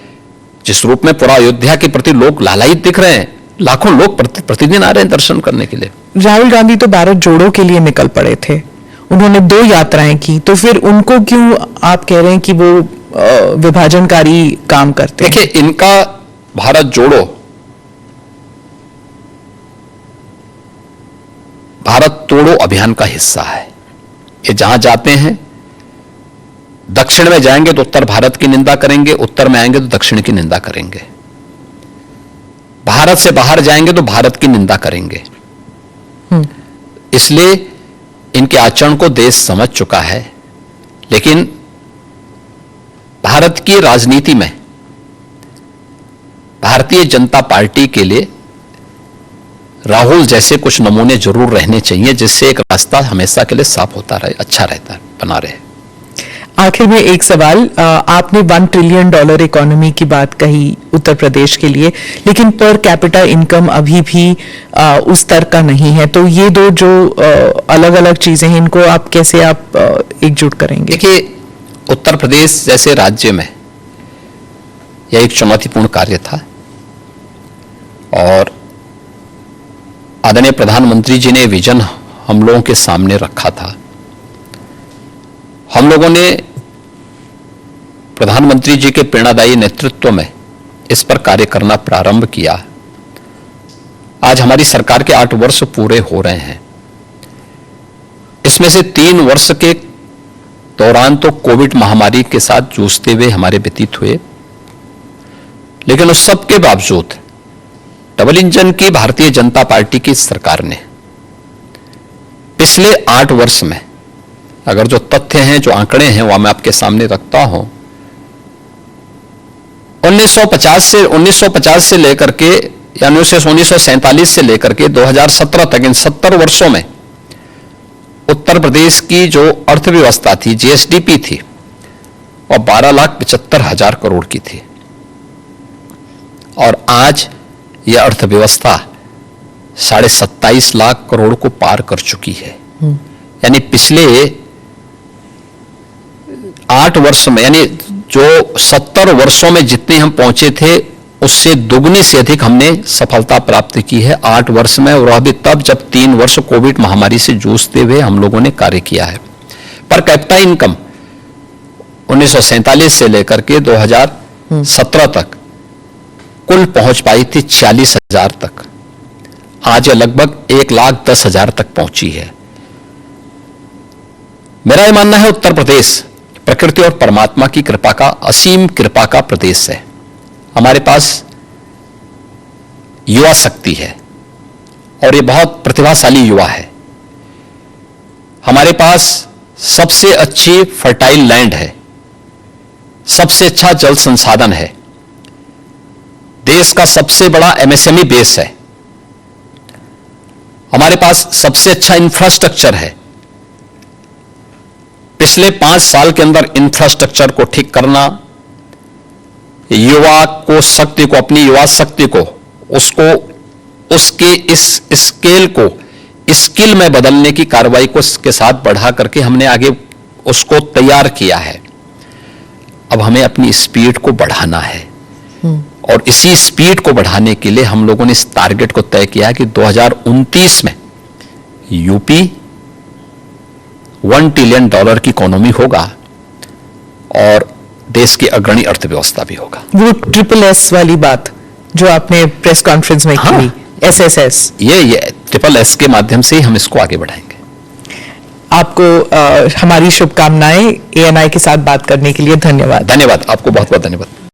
Speaker 1: जिस रूप में पूरा अयोध्या के प्रति लोग लालायित दिख रहे हैं। लाखों लोग प्रतिदिन आ रहे हैं दर्शन करने के लिए।
Speaker 2: राहुल गांधी तो भारत जोड़ो के लिए निकल पड़े थे, उन्होंने 2 यात्राएं की, तो फिर उनको क्यों आप कह रहे हैं कि वो विभाजनकारी काम करते हैं?
Speaker 1: देखिए, इनका भारत जोड़ो भारत तोड़ो अभियान का हिस्सा है। ये जहां जाते हैं, दक्षिण में जाएंगे तो उत्तर भारत की निंदा करेंगे, उत्तर में आएंगे तो दक्षिण की निंदा करेंगे। भारत से बाहर जाएंगे तो भारत की निंदा करेंगे। इसलिए इनके आचरण को देश समझ चुका है, लेकिन भारत की राजनीति में भारतीय जनता पार्टी के लिए राहुल जैसे कुछ नमूने जरूर रहने चाहिए, जिससे एक रास्ता हमेशा के लिए साफ होता रहे, अच्छा रहता है, बना रहे।
Speaker 2: आखिर में एक सवाल, आपने $1 ट्रिलियन इकोनॉमी की बात कही उत्तर प्रदेश के लिए, लेकिन पर कैपिटा इनकम अभी भी उस स्तर का नहीं है। तो ये दो जो अलग अलग चीजें हैं, इनको आप कैसे एकजुट करेंगे?
Speaker 1: देखिए, उत्तर प्रदेश जैसे राज्य में यह एक चुनौतीपूर्ण कार्य था और आदरणीय प्रधानमंत्री जी ने विजन हम लोगों के सामने रखा था। हम लोगों ने प्रधानमंत्री जी के प्रेरणादायी नेतृत्व में इस पर कार्य करना प्रारंभ किया। आज हमारी सरकार के 8 वर्ष पूरे हो रहे हैं। इसमें से 3 वर्ष के दौरान तो कोविड महामारी के साथ जूझते हुए हमारे व्यतीत हुए, लेकिन उस सब के बावजूद डबल इंजन की भारतीय जनता पार्टी की सरकार ने पिछले 8 वर्ष में, अगर जो तथ्य हैं, जो आंकड़े हैं, वह मैं आपके सामने रखता हूं, 1950 से लेकर के या 1947 से लेकर के 2017 तक, इन 70 वर्षों में उत्तर प्रदेश की जो अर्थव्यवस्था थी, जीएसडीपी थी, और 12,75,000 करोड़ की थी। और आज यह अर्थव्यवस्था 27.5 लाख करोड़ को पार कर चुकी है। यानी पिछले 8 वर्ष में, यानी जो 70 वर्षों में जितने हम पहुंचे थे, उससे दुगनी से अधिक हमने सफलता प्राप्त की है 8 वर्ष में, और अभी तब जब 3 वर्ष कोविड महामारी से जूझते हुए हम लोगों ने कार्य किया है। पर कैपिटा इनकम 1947 से लेकर के 2017 तक कुल पहुंच पाई थी 40,000 तक। आज यह लगभग 1,10,000 तक पहुंची है। मेरा यह मानना है, उत्तर प्रदेश प्रकृति और परमात्मा की कृपा का, असीम कृपा का प्रदेश है। हमारे पास युवा शक्ति है और ये बहुत प्रतिभाशाली युवा है। हमारे पास सबसे अच्छी फर्टाइल लैंड है, सबसे अच्छा जल संसाधन है, देश का सबसे बड़ा एमएसएमई बेस है, हमारे पास सबसे अच्छा इंफ्रास्ट्रक्चर है। पिछले 5 साल के अंदर इंफ्रास्ट्रक्चर को ठीक करना, युवा को शक्ति को, अपनी युवा शक्ति को, उसको उसके इस स्केल को स्किल में बदलने की कार्रवाई को के साथ बढ़ा करके हमने आगे उसको तैयार किया है। अब हमें अपनी स्पीड को बढ़ाना है और इसी स्पीड को बढ़ाने के लिए हम लोगों ने इस टारगेट को तय किया कि 2029 में यूपी $1 ट्रिलियन की इकोनॉमी होगा और देश की अग्रणी अर्थव्यवस्था भी होगा।
Speaker 2: वो SSS वाली बात जो आपने प्रेस कॉन्फ्रेंस में की, SSS,
Speaker 1: ये SSS के माध्यम से ही हम इसको आगे बढ़ाएंगे।
Speaker 2: आपको हमारी शुभकामनाएं। ANI के साथ बात करने के लिए धन्यवाद।
Speaker 1: धन्यवाद, आपको बहुत बहुत धन्यवाद।